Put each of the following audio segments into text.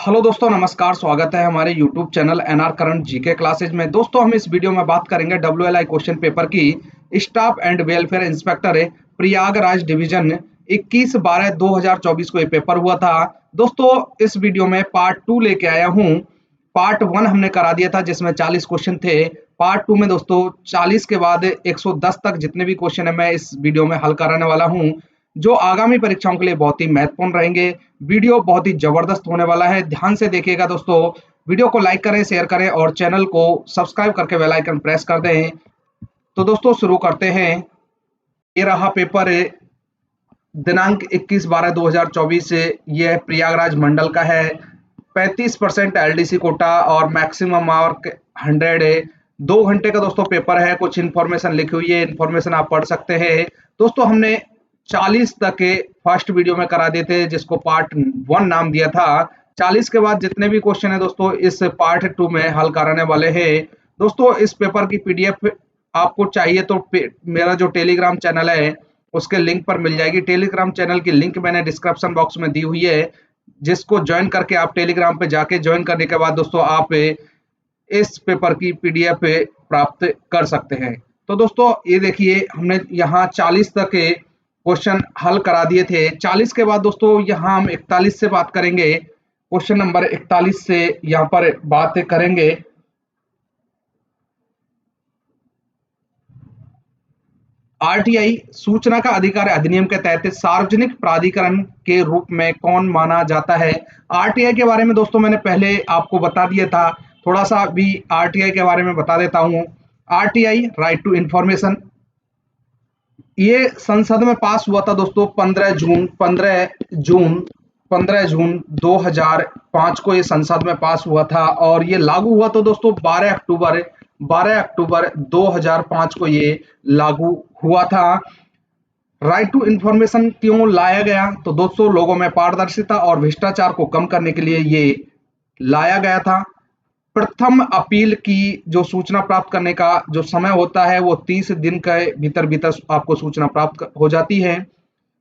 Hello दोस्तों, नमस्कार। स्वागत है हमारे YouTube channel NR current GK classes में। दोस्तों, हम इस वीडियो में बात करेंगे डब्ल्यूएलआई क्वेश्चन पेपर की staff and welfare inspector Prayagraj division 21/12/2024 को ये पेपर हुआ था। दोस्तों, इस वीडियो में पार्ट 2 लेके आया हूँ। पार्ट 1 हमने करा दिया था जिसमें 40 क्वेश्चन थे। पार्ट 2 में दोस्तों 40 के बाद 110 तक जितने भी क्वेश्चन है मैं इस वीडियो में हल कराने वाला हूँ, जो आगामी परीक्षाओं के लिए बहुत ही महत्वपूर्ण रहेंगे। वीडियो बहुत ही जबरदस्त होने वाला है, ध्यान से देखिएगा दोस्तों। वीडियो को लाइक करें, शेयर करें और चैनल को सब्सक्राइब करके बेल आइकन प्रेस कर दें। तो दोस्तों शुरू करते हैं। ये रहा पेपर दिनांक 21/12/2024 से। यह प्रयागराज मंडल का है। 35% एलडीसी कोटा और मैक्सिमम मार्क 100 है। 2 घंटे का दोस्तों पेपर है। कुछ इन्फॉर्मेशन लिखी हुई है, इन्फॉर्मेशन आप पढ़ सकते हैं। दोस्तों, हमने 40 तक के फर्स्ट वीडियो में करा देते हैं जिसको पार्ट 1 नाम दिया था। 40 के बाद जितने भी क्वेश्चन है दोस्तों इस पार्ट 2 में हल कराने वाले हैं। दोस्तों, इस पेपर की पीडीएफ आपको चाहिए तो मेरा जो टेलीग्राम चैनल है उसके लिंक पर मिल जाएगी। टेलीग्राम चैनल की लिंक मैंने डिस्क्रिप्शन बॉक्स में दी हुई है, जिसको ज्वाइन करके आप टेलीग्राम पे जाके ज्वाइन करने के बाद दोस्तों आप इस पेपर की पीडीएफ प्राप्त कर सकते हैं। तो दोस्तों ये देखिए, हमने यहाँ 40 तक के क्वेश्चन हल करा दिए थे। 40 के बाद दोस्तों यहाँ हम 41 से बात करेंगे। क्वेश्चन नंबर 41 से यहाँ पर बात करेंगे। आरटीआई सूचना का अधिकार अधिनियम के तहत सार्वजनिक प्राधिकरण के रूप में कौन माना जाता है? आरटीआई के बारे में दोस्तों मैंने पहले आपको बता दिया था, थोड़ा सा भी आरटीआई के बारे में बता देता हूं। आरटीआई राइट टू इंफॉर्मेशन, ये संसद में पास हुआ था दोस्तों 15 जून 2005 को ये संसद में पास हुआ था और ये लागू हुआ तो दोस्तों 12 अक्टूबर 2005 को ये लागू हुआ था। राइट टू इंफॉर्मेशन क्यों लाया गया? तो दोस्तों लोगों में पारदर्शिता और भ्रष्टाचार को कम करने के लिए ये लाया गया था। प्रथम अपील की जो सूचना प्राप्त करने का जो समय होता है वो 30 दिन के भीतर भीतर आपको सूचना प्राप्त हो जाती है।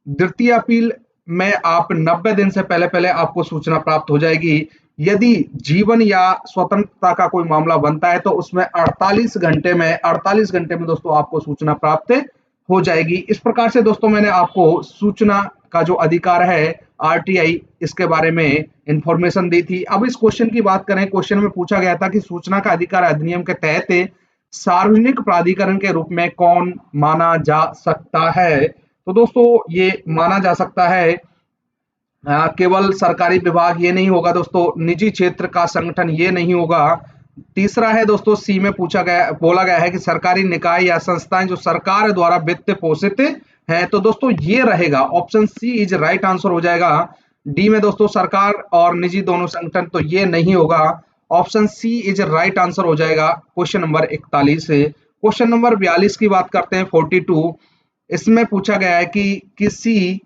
द्वितीय अपील में आप 90 दिन से पहले पहले आपको सूचना प्राप्त हो जाएगी। यदि जीवन या स्वतंत्रता का कोई मामला बनता है तो उसमें 48 घंटे में दोस्तों आपको सूचना प्राप्त हो जाएगी। इस प्रकार से दोस्तों मैंने आपको सूचना का जो अधिकार है आरटीआई, इसके बारे में इंफॉर्मेशन दी थी। अब इस क्वेश्चन की बात करें। क्वेश्चन में पूछा गया था कि सूचना का अधिकार अधिनियम के तहत सार्वजनिक प्राधिकरण के रूप में कौन माना जा सकता है? तो दोस्तों ये माना जा सकता है केवल सरकारी विभाग ये नहीं होगा दोस्तों, निजी क्षेत्र का संगठन ये नहीं होगा। तीसरा है दोस्तों, सी में बोला गया है कि सरकारी निकाय या संस्थाएं जो सरकार द्वारा वित्त पोषित है। तो दोस्तों ये रहेगा, option C is right answer हो जाएगा। डी में दोस्तों सरकार और निजी दोनों संगठन, तो ये नहीं होगा। Option C is right answer हो जाएगा क्वेश्चन नंबर 41 से। क्वेश्चन नंबर 42 की बात करते हैं, 42। इसमें पूछा गया है कि किसी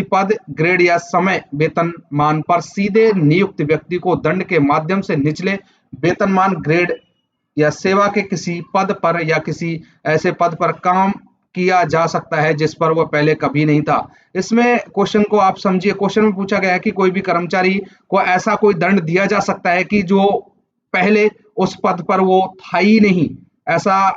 पद, ग्रेड या समय वेतनमान पर सीधे नियुक्त व्यक्ति को दंड के माध्यम से निचले वेतनमान, ग्रेड या सेवा के किसी पद पर या किसी ऐसे पद पर काम किया जा सकता है जिस पर वह पहले कभी नहीं था। इसमें क्वेश्चन को आप समझिए। क्वेश्चन में पूछा गया है कि कोई भी कर्मचारी को ऐसा कोई दंड दिया जा सकता है कि जो पहले उस पद पर वो था ही नहीं, ऐसा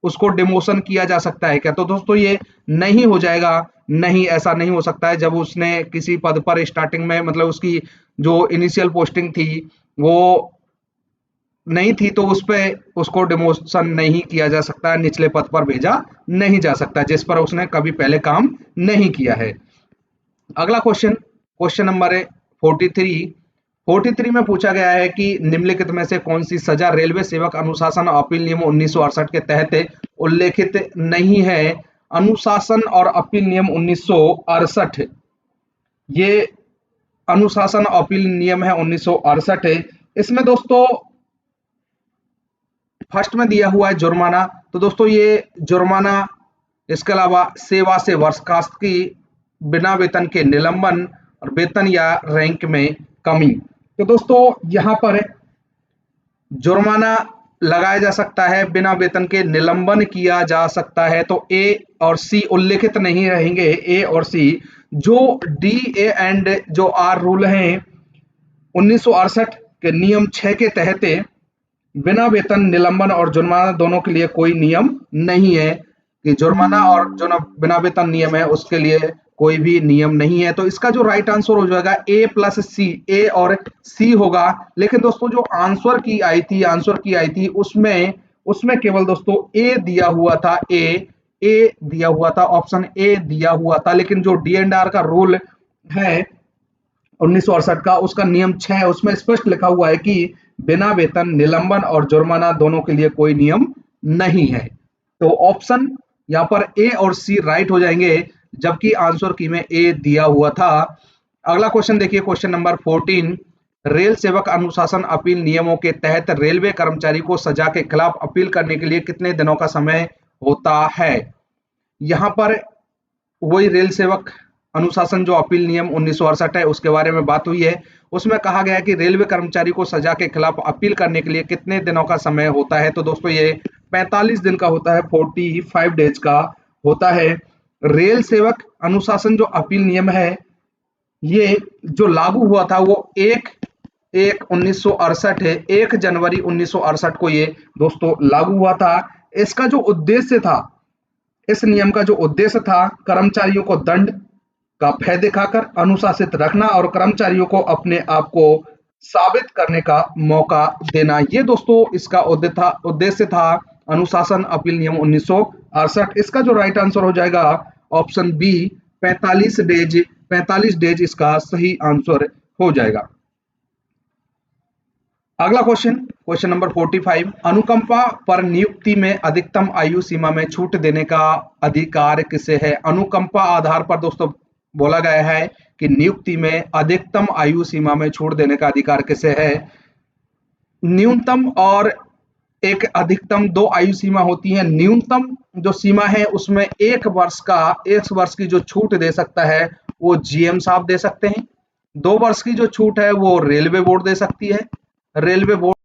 उसको डिमोशन किया जा सकता है क्या? तो दोस्तों ये नहीं हो जाएगा। नहीं, ऐसा नहीं हो सकता है। जब उसने किसी पद पर स्टार्टिंग में, मतलब उसकी जो इनिशियल पोस्टिंग थी वो नहीं थी, तो उस पे उसको डिमोशन नहीं किया जा सकता है, निचले पद पर भेजा नहीं जा सकता जिस पर उसने कभी पहले काम नहीं किया है। अगला क्वेश्चन, क्वेश्चन नंबर 43 में पूछा गया है कि निम्नलिखित में से कौन सी सजा रेलवे सेवक अनुशासन और अपील नियम 1968 के तहत उल्लेखित नहीं है? अनुशासन और अपील नियम 1968, ये अनुशासन और अपील नियम है 1968। इसमें दोस्तों फर्स्ट में दिया हुआ है जुर्माना। तो दोस्तों ये जुर्माना, इसके अलावा सेवा से बर्खास्त की, बिना वेतन के निलंबन और वेतन या रैंक में कमी। तो दोस्तों यहाँ पर जुर्माना लगाया जा सकता है, बिना वेतन के निलंबन किया जा सकता है। तो ए और सी उल्लेखित नहीं रहेंगे, ए और सी। जो डी, ए एंड जो आर रूल हैं 1968 के नियम 6 के तहत बिना वेतन निलंबन और जुर्माना दोनों के लिए कोई नियम नहीं है कि जुर्माना और जो बिना वेतन नियम है उसके लिए कोई भी नियम नहीं है। तो इसका जो राइट आंसर हो जाएगा ए प्लस सी, ए और सी होगा। लेकिन दोस्तों जो आंसर की आई थी उसमें उसमें केवल दोस्तों ए दिया हुआ था, ए दिया हुआ था, ऑप्शन ए दिया हुआ था। लेकिन जो डी एंड आर का रूल है 1968 का, उसका नियम 6 है, उसमें स्पष्ट लिखा हुआ है कि बिना वेतन निलंबन और जुर्माना दोनों के लिए कोई नियम नहीं है। तो ऑप्शन यहाँ पर ए और सी राइट हो जाएंगे, जबकि आंसर की में ए दिया हुआ था। अगला क्वेश्चन देखिए, क्वेश्चन नंबर 14। रेल सेवक अनुशासन अपील नियमों के तहत रेलवे कर्मचारी को सजा के खिलाफ अपील करने के लिए कितने दिनों का समय होता है? यहाँ पर वही रेल सेवक अनुशासन जो अपील नियम 1968 है उसके बारे में बात हुई है। उसमें कहा गया है कि रेलवे कर्मचारी को सजा के खिलाफ अपील करने के लिए कितने दिनों का समय होता है? तो दोस्तों ये 45 दिन का होता है, 45 डेज का होता है। रेल सेवक अनुशासन जो अपील नियम है ये जो लागू हुआ था वो 1 है, 1 जनवरी 1968 को ये दोस्तों लागू हुआ था। इसका जो उद्देश्य था, इस नियम का जो उद्देश्य था, कर्मचारियों को दंड का भय दिखाकर अनुशासित रखना और कर्मचारियों को अपने आप को साबित करने का मौका देना। ये दोस्तों इसका उद्देश्य था अनुशासन अपील नियम 1968। इसका जो राइट आंसर हो जाएगा ऑप्शन बी 45 डेज, 45 डेज इसका सही आंसर हो जाएगा। अगला क्वेश्चन, क्वेश्चन नंबर 45। अनुकंपा पर नियुक्ति में अधिकतम आयु सीमा में छूट देने का अधिकार किसे है? अनुकंपा आधार पर दोस्तों बोला गया है कि नियुक्ति में अधिकतम आयु सीमा में छूट देने का अधिकार किसे है? न्यूनतम और एक अधिकतम 2 आयु सीमा होती है। न्यूनतम जो सीमा है उसमें 1 वर्ष की जो छूट दे सकता है वो जीएम साहब दे सकते हैं। 2 वर्ष की जो छूट है वो रेलवे बोर्ड दे सकती है। रेलवे बोर्ड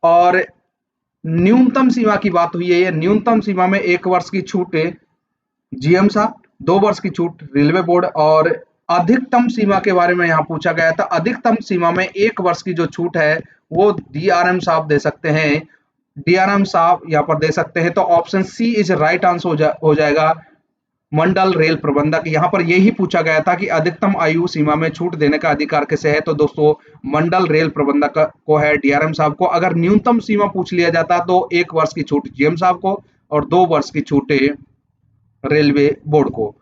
और न्यूनतम सीमा की बात हुई है। न्यूनतम सीमा में 1 वर्ष की छूट जीएम साहब, 2 वर्ष की छूट रेलवे बोर्ड, और अधिकतम सीमा के बारे में यहाँ पूछा गया था। अधिकतम सीमा में 1 वर्ष की जो छूट है वो डीआरएम साहब दे सकते हैं। डीआरएम साहब यहाँ पर दे सकते हैं। तो option C is right answer हो जाएगा, मंडल रेल प्रबंधक। यहाँ पर यही पूछा गया था कि अधिकतम आयु सीमा में छूट देने का अधिकार किसे है? तो दोस्तों मंडल रेल प्रबंधक को है, डीआरएम साहब को। अगर न्यूनतम सीमा पूछ लिया जाता तो 1 वर्ष की छूट जीएम साहब को और 2 वर्ष की छूट रेलवे बोर्ड को।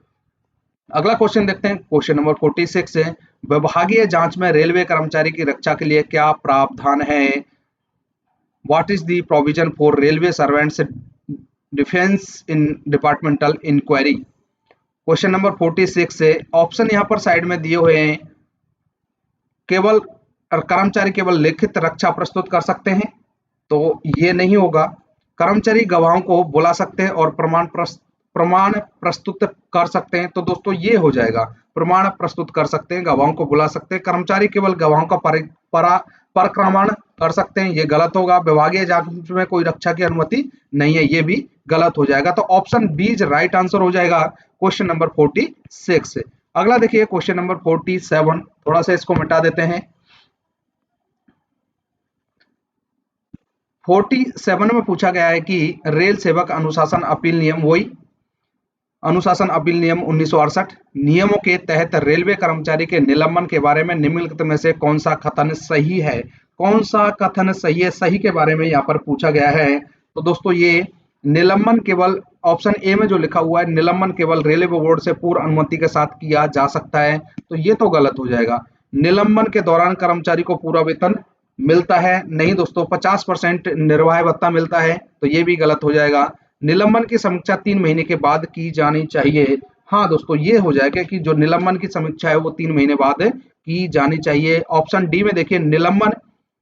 अगला क्वेश्चन देखते हैं, क्वेश्चन नंबर 46 है। विभागीय जांच में रेलवे कर्मचारी की रक्षा के लिए क्या प्रावधान है? What is the provision for railway servants defence in departmental inquiry? Question number 46 है। ऑप्शन यहाँ पर साइड में दिए हुए हैं। केवल कर्मचारी केवल लिखित रक्षा प्रस्तुत कर सकते हैं, तो ये नहीं होगा। कर्मचारी गवाहों को बुला सकते हैं और प्रमाण प्रस्तुत कर सकते हैं, तो दोस्तों ये हो जाएगा। प्रमाण प्रस्तुत कर सकते हैं, गवाहों को बुला सकते हैं। कर्मचारी केवल गवाहों का परिक्रमण कर सकते हैं, ये गलत होगा। विभागीय जांच में कोई रक्षा की अनुमति नहीं है, ये भी गलत हो जाएगा। तो option B is right answer हो जाएगा क्वेश्चन नंबर 46। अगला देखिए क्वेश्चन नंबर 47। थोड़ा सा इसको मिटा देते हैं। 47 में पूछा गया है कि रेल सेवक अनुशासन अपील नियम, वही अनुशासन अपील नियम 1968 नियमों के तहत रेलवे कर्मचारी के निलंबन के बारे में निम्नलिखित में से कौन सा कथन सही है? कौन सा कथन सही है? सही के बारे में यहाँ पर पूछा गया है। तो दोस्तों ये निलंबन केवल, ऑप्शन ए में जो लिखा हुआ है निलंबन केवल रेलवे बोर्ड से पूर्व अनुमति के साथ किया जा सकता है, तो ये तो गलत हो जाएगा। निलंबन के दौरान कर्मचारी को पूरा वेतन मिलता है? नहीं दोस्तों, 50% निर्वाह भत्ता मिलता है, तो ये भी गलत हो जाएगा। निलंबन की समीक्षा 3 महीने के बाद की जानी चाहिए। हाँ दोस्तों, ये हो जाएगा कि जो निलंबन की समीक्षा है वो 3 महीने बाद की जानी चाहिए। ऑप्शन डी में देखिए, निलंबन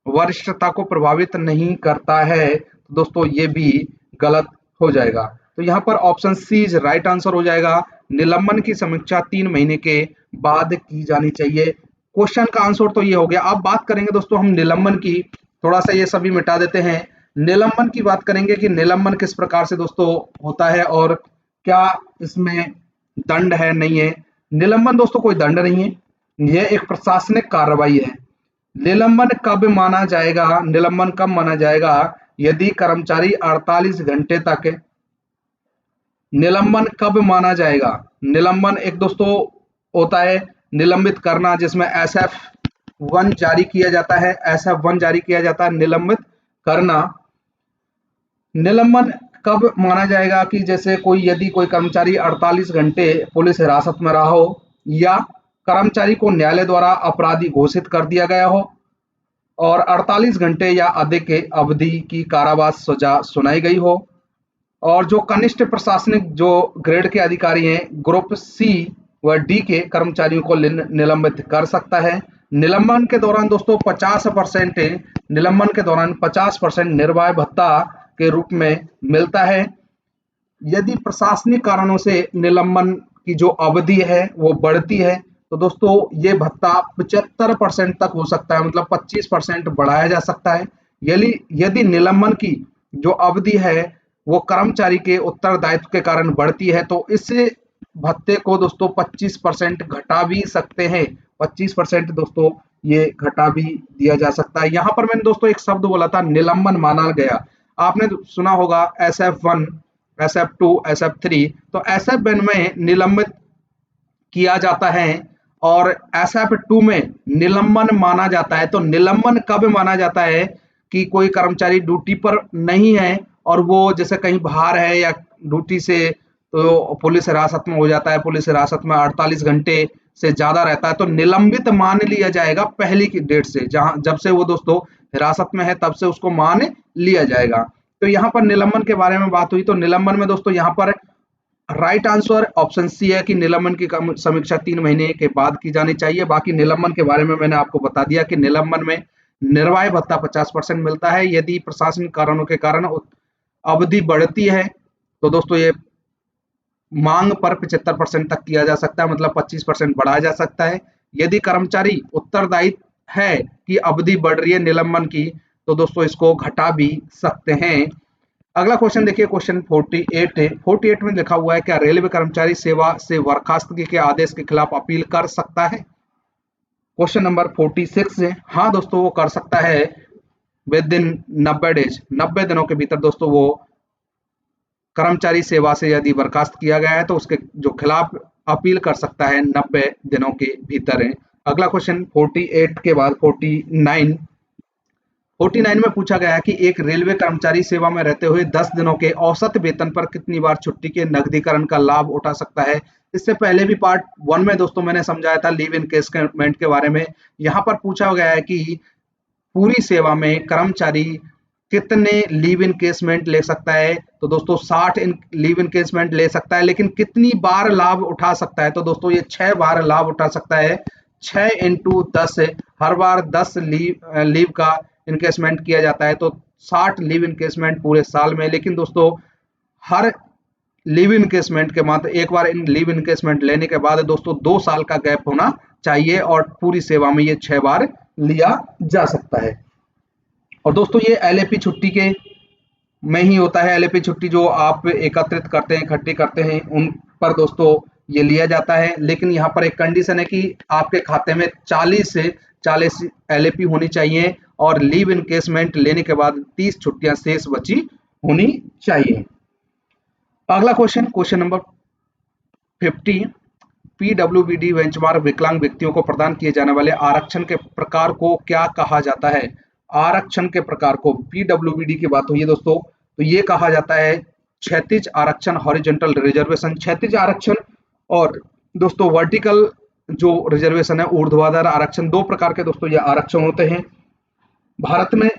वरिष्ठता को प्रभावित नहीं करता है, तो दोस्तों ये भी गलत हो जाएगा। तो यहाँ पर option C is right answer हो जाएगा। निलंबन की समीक्षा 3 महीने के बाद की जानी चाहिए। क्वेश्चन का आंसर तो ये हो गया। अब बात करेंगे दोस्तों हम निलंबन की, थोड़ा सा ये सभी मिटा देते हैं। निलंबन की बात करेंगे कि निलंबन किस प्रकार से दोस्तों होता है और क्या इसमें दंड है नहीं है। निलंबन दोस्तों कोई दंड नहीं है, यह एक प्रशासनिक कार्रवाई है। निलंबन कब माना जाएगा, निलंबन कब माना जाएगा, यदि कर्मचारी 48 घंटे तक, निलंबन कब माना जाएगा। निलंबन एक दोस्तों होता है निलंबित करना, जिसमें SF1 जारी किया जाता है, SF1 जारी किया जाता है निलंबित करना। निलंबन कब माना जाएगा कि जैसे यदि कोई कर्मचारी 48 घंटे पुलिस हिरासत में रहा हो, या कर्मचारी को न्यायालय द्वारा अपराधी घोषित कर दिया गया हो और 48 घंटे या अधिक अवधि की कारावास सजा सुनाई गई हो, और जो कनिष्ठ प्रशासनिक जो ग्रेड के अधिकारी हैं, ग्रुप सी व डी के कर्मचारियों को निलंबित कर सकता है। निलंबन के दौरान दोस्तों 50%, निलंबन के दौरान 50% निर्वाह भत्ता के रूप में मिलता है। यदि प्रशासनिक कारणों से निलंबन की जो अवधि है वो बढ़ती है, तो दोस्तों ये भत्ता 75% तक हो सकता है, मतलब 25% बढ़ाया जा सकता है। यदि निलंबन की जो अवधि है वो कर्मचारी के उत्तरदायित्व के कारण बढ़ती है, तो इस भत्ते को दोस्तों 25% घटा भी सकते हैं। 25% दोस्तों ये घटा भी दिया जा सकता है। यहाँ पर मैंने दोस्तों एक शब्द बोला था, निलंबन माना गया। आपने सुना होगा SF1, SF2, SF3। तो SF1 में निलंबित किया जाता है और SF2 में निलंबन माना जाता है। तो निलंबन कब माना जाता है कि कोई कर्मचारी ड्यूटी पर नहीं है और वो जैसे कहीं बाहर है या ड्यूटी से तो पुलिस हिरासत में हो जाता है, पुलिस हिरासत में 48 घंटे से ज्यादा रहता है, तो निलंबित मान लिया जाएगा पहली की डेट से, जब से वो दोस्तों हिरासत में है तब से उसको मान लिया जाएगा। तो यहाँ पर निलंबन के बारे में बात हुई, तो निलंबन में दोस्तों यहाँ पर राइट आंसर ऑप्शन सी है कि निलंबन की समीक्षा 3 महीने के बाद की जानी चाहिए। बाकी निलंबन के बारे में मैंने आपको बता दिया कि निलंबन में निर्वाह भत्ता 50% मिलता है। यदि प्रशासनिक कारणों के कारण अवधि बढ़ती है तो दोस्तों ये मांग पर 75% तक किया जा सकता है, मतलब 25% बढ़ाया जा सकता है। यदि कर्मचारी उत्तरदायी है कि अवधि बढ़ रही है निलंबन की, तो दोस्तों इसको घटा भी सकते हैं। अगला क्वेश्चन देखिए, क्वेश्चन 48 है। 48 में लिखा हुआ है, क्या रेलवे कर्मचारी सेवा से बर्खास्तगी के आदेश के खिलाफ अपील कर सकता है। क्वेश्चन नंबर 46 है। हाँ दोस्तों वो कर सकता है, विद इन 90 डेज, 90 दिनों के भीतर दोस्तों वो कर्मचारी सेवा से यदि बर्खास्त किया गया है तो उसके जो खिलाफ अपील कर सकता है 90 दिनों के भीतर है। अगला क्वेश्चन 48 के बाद 49 में पूछा गया है कि एक रेलवे कर्मचारी सेवा में रहते हुए 10 दिनों के औसत वेतन पर कितनी बार छुट्टी के नकदीकरण का लाभ उठा सकता है। इससे पहले भी पार्ट 1 में दोस्तों मैंने समझाया था लीव इनकेसमेंट के बारे में। यहाँ पर पूछा गया है कि पूरी सेवा में कर्मचारी कितने लीव इनकेसमेंट ले सकता है, तो दोस्तों 60 लीव इनकेसमेंट ले सकता है, लेकिन कितनी बार लाभ उठा सकता है, तो दोस्तों ये 6 बार लाभ उठा सकता है। 6 × 10, हर बार 10 लीव का इनकेसमेंट किया जाता है, तो 60 लीव इनकेसमेंट पूरे साल में। लेकिन दोस्तों हर लीव इनकेसमेंट के मात्र एक बार इन लीव इनकेसमेंट लेने के बाद दोस्तों 2 साल का गैप होना चाहिए और पूरी सेवा में ये 6 बार लिया जा सकता है। और दोस्तों ये LAP छुट्टी के में ही होता है। LAP छुट्टी जो आप एकत्रित करते हैं, इकट्ठी करते हैं, उन पर दोस्तों ये लिया जाता है। लेकिन यहाँ पर एक कंडीशन है कि आपके खाते में 40 से 40 LAP होनी चाहिए और लीव इनकेसमेंट लेने के बाद 30 छुट्टियां शेष बची होनी चाहिए। अगला क्वेश्चन नंबर 50, PWBD बेंचमार्क विकलांग व्यक्तियों को प्रदान किए जाने वाले आरक्षण के प्रकार को क्या कहा जाता है। आरक्षण के प्रकार को, PWBD की बात हुई है दोस्तों, तो ये कहा जाता है क्षैतिज आरक्षण, हॉरिजॉन्टल रिजर्वेशन, क्षैतिज आरक्षण, और दोस्तों वर्टिकल जो रिजर्वेशन है, ऊर्ध्वाधर आरक्षण। 2 प्रकार के दोस्तों ये आरक्षण होते हैं। भारत में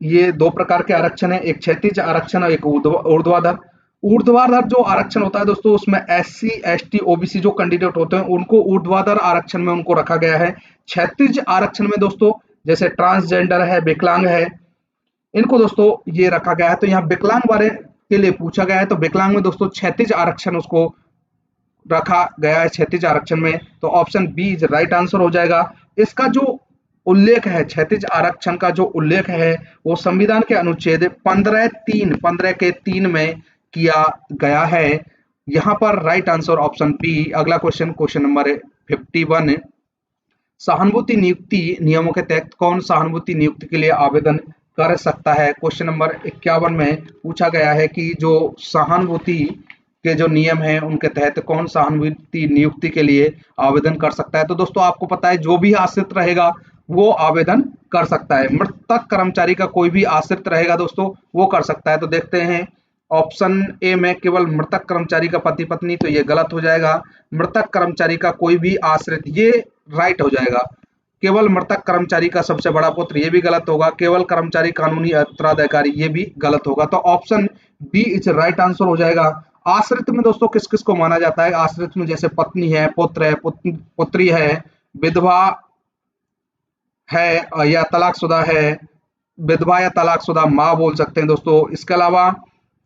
ये 2 प्रकार के आरक्षण है, एक क्षैतिज आरक्षण और एक ऊर्ध्वाधर। ऊर्ध्वाधर जो आरक्षण होता है दोस्तों, उसमें SC ST OBC जो कैंडिडेट होते हैं उनको ऊर्ध्वाधर आरक्षण में उनको रखा गया है। क्षैतिज आरक्षण में दोस्तों जैसे ट्रांसजेंडर है, विकलांग है, इनको दोस्तों ये रखा गया है। तो यहाँ विकलांग वाले के लिए पूछा गया है, तो विकलांग में दोस्तों क्षैतिज आरक्षण उसको रखा गया है क्षैतिज आरक्षण में। तो option B is right answer हो जाएगा। इसका जो उल्लेख है, क्षैतिज आरक्षण का जो उल्लेख है वो संविधान के अनुच्छेद 15 के 3 में किया गया है। यहाँ पर राइट आंसर ऑप्शन बी। अगला क्वेश्चन, क्वेश्चन नंबर 51, सहानुभूति नियुक्ति नियमों के तहत कौन सहानुभूति नियुक्ति के लिए आवेदन कर सकता है? क्वेश्चन नंबर 51 में पूछा गया है कि जो सहानुभूति के जो नियम हैं उनके तहत कौन सहानुभूति नियुक्ति के लिए आवेदन कर सकता है। तो दोस्तों आपको पता है जो भी आश्रित रहेगा वो आवेदन कर सकता है। मृतक कर्मचारी का कोई भी आश्रित रहेगा दोस्तों वो कर सकता है। तो देखते हैं ऑप्शन ए में केवल मृतक कर्मचारी का पति पत्नी, तो ये गलत हो जाएगा। मृतक कर्मचारी का कोई भी आश्रित, ये राइट हो जाएगा। केवल मृतक कर्मचारी का सबसे बड़ा पुत्र, ये भी गलत होगा। केवल कर्मचारी कानूनी उत्तराधिकारी, ये भी गलत होगा। तो option B is right answer हो जाएगा। आश्रित में दोस्तों किस किस को माना जाता है? आश्रित में जैसे पत्नी है, पुत्र है, पुत्री है, विधवा है या तलाकशुदा है, विधवा या तलाकशुदा माँ बोल सकते हैं दोस्तों। इसके अलावा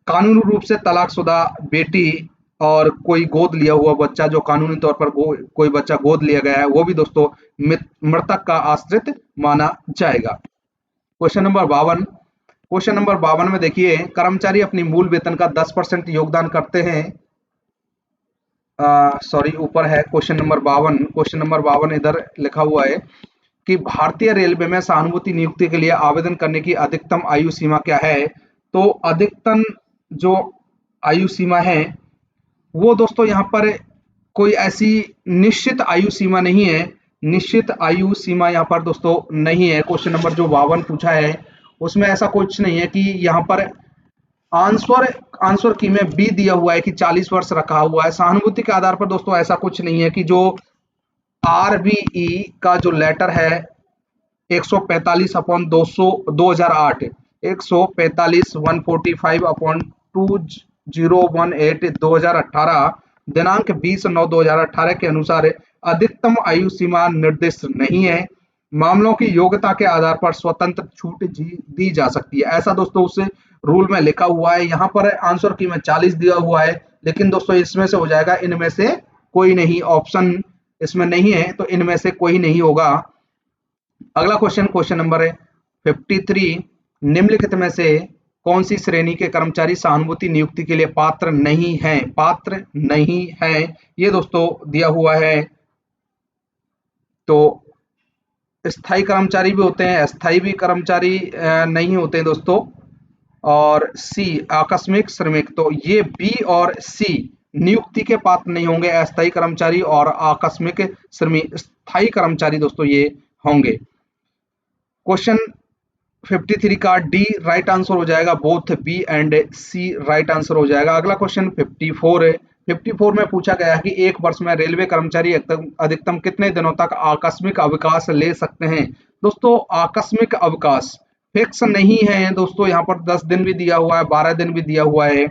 कानूनी रूप से तलाकशुदा बेटी और कोई गोद लिया हुआ बच्चा, जो कानूनी तौर पर कोई बच्चा गोद लिया गया है, वो भी दोस्तों मृतक का आश्रित माना जाएगा। क्वेश्चन नंबर 52, क्वेश्चन नंबर 52 में देखिए, कर्मचारी अपनी मूल वेतन का 10% योगदान करते हैं। सॉरी, ऊपर है क्वेश्चन नंबर 52। क्वेश्चन नंबर 52 इधर लिखा हुआ है कि भारतीय रेलवे में सहानुभूति नियुक्ति के लिए आवेदन करने की अधिकतम आयु सीमा क्या है? तो अधिकतम जो आयु सीमा है वो दोस्तों यहाँ पर कोई ऐसी निश्चित आयु सीमा नहीं है। निश्चित आयु सीमा यहाँ पर दोस्तों नहीं है। क्वेश्चन नंबर जो 52 पूछा है उसमें ऐसा कुछ नहीं है कि यहाँ पर आंसर की में बी दिया हुआ है कि 40 वर्ष रखा हुआ है। सहानुभूति के आधार पर दोस्तों ऐसा कुछ नहीं है कि जो RBE का जो लेटर है 145 अपॉन 200 2008, 145 145 अपॉन 2018 2018 दिनांक 20/9/2018 के अनुसार अधिकतम आयु सीमा निर्दिष्ट नहीं है। मामलों की योग्यता के आधार पर स्वतंत्र छूट दी जा सकती है, ऐसा दोस्तों उस रूल में लिखा हुआ है। यहाँ पर आंसर की में 40 दिया हुआ है, लेकिन दोस्तों इसमें से हो जाएगा इनमें से कोई नहीं। ऑप्शन इसमें नहीं है तो इनमें से कोई नहीं होगा। अगला क्वेश्चन, क्वेश्चन नंबर 53, निम्नलिखित में से कौन सी श्रेणी के कर्मचारी सहानुभूति नियुक्ति के लिए पात्र नहीं है? पात्र नहीं है ये दोस्तों दिया हुआ है। तो स्थायी कर्मचारी भी होते हैं, अस्थायी भी कर्मचारी नहीं होते हैं दोस्तों। और सी आकस्मिक श्रमिक, तो ये बी और सी नियुक्ति के पात्र नहीं होंगे। अस्थायी कर्मचारी और आकस्मिक श्रमिक, स्थायी कर्मचारी दोस्तों ये होंगे। क्वेश्चन 53 का डी राइट आंसर हो जाएगा। Both B and C right answer हो जाएगा। अगला क्वेश्चन 54 है। 54 में पूछा गया है कि एक वर्ष में रेलवे कर्मचारी अधिकतम कितने दिनों तक आकस्मिक अवकाश ले सकते हैं? दोस्तों आकस्मिक अवकाश फिक्स नहीं है दोस्तों, यहाँ पर 10 दिन भी दिया हुआ है, 12 दिन भी दिया हुआ है।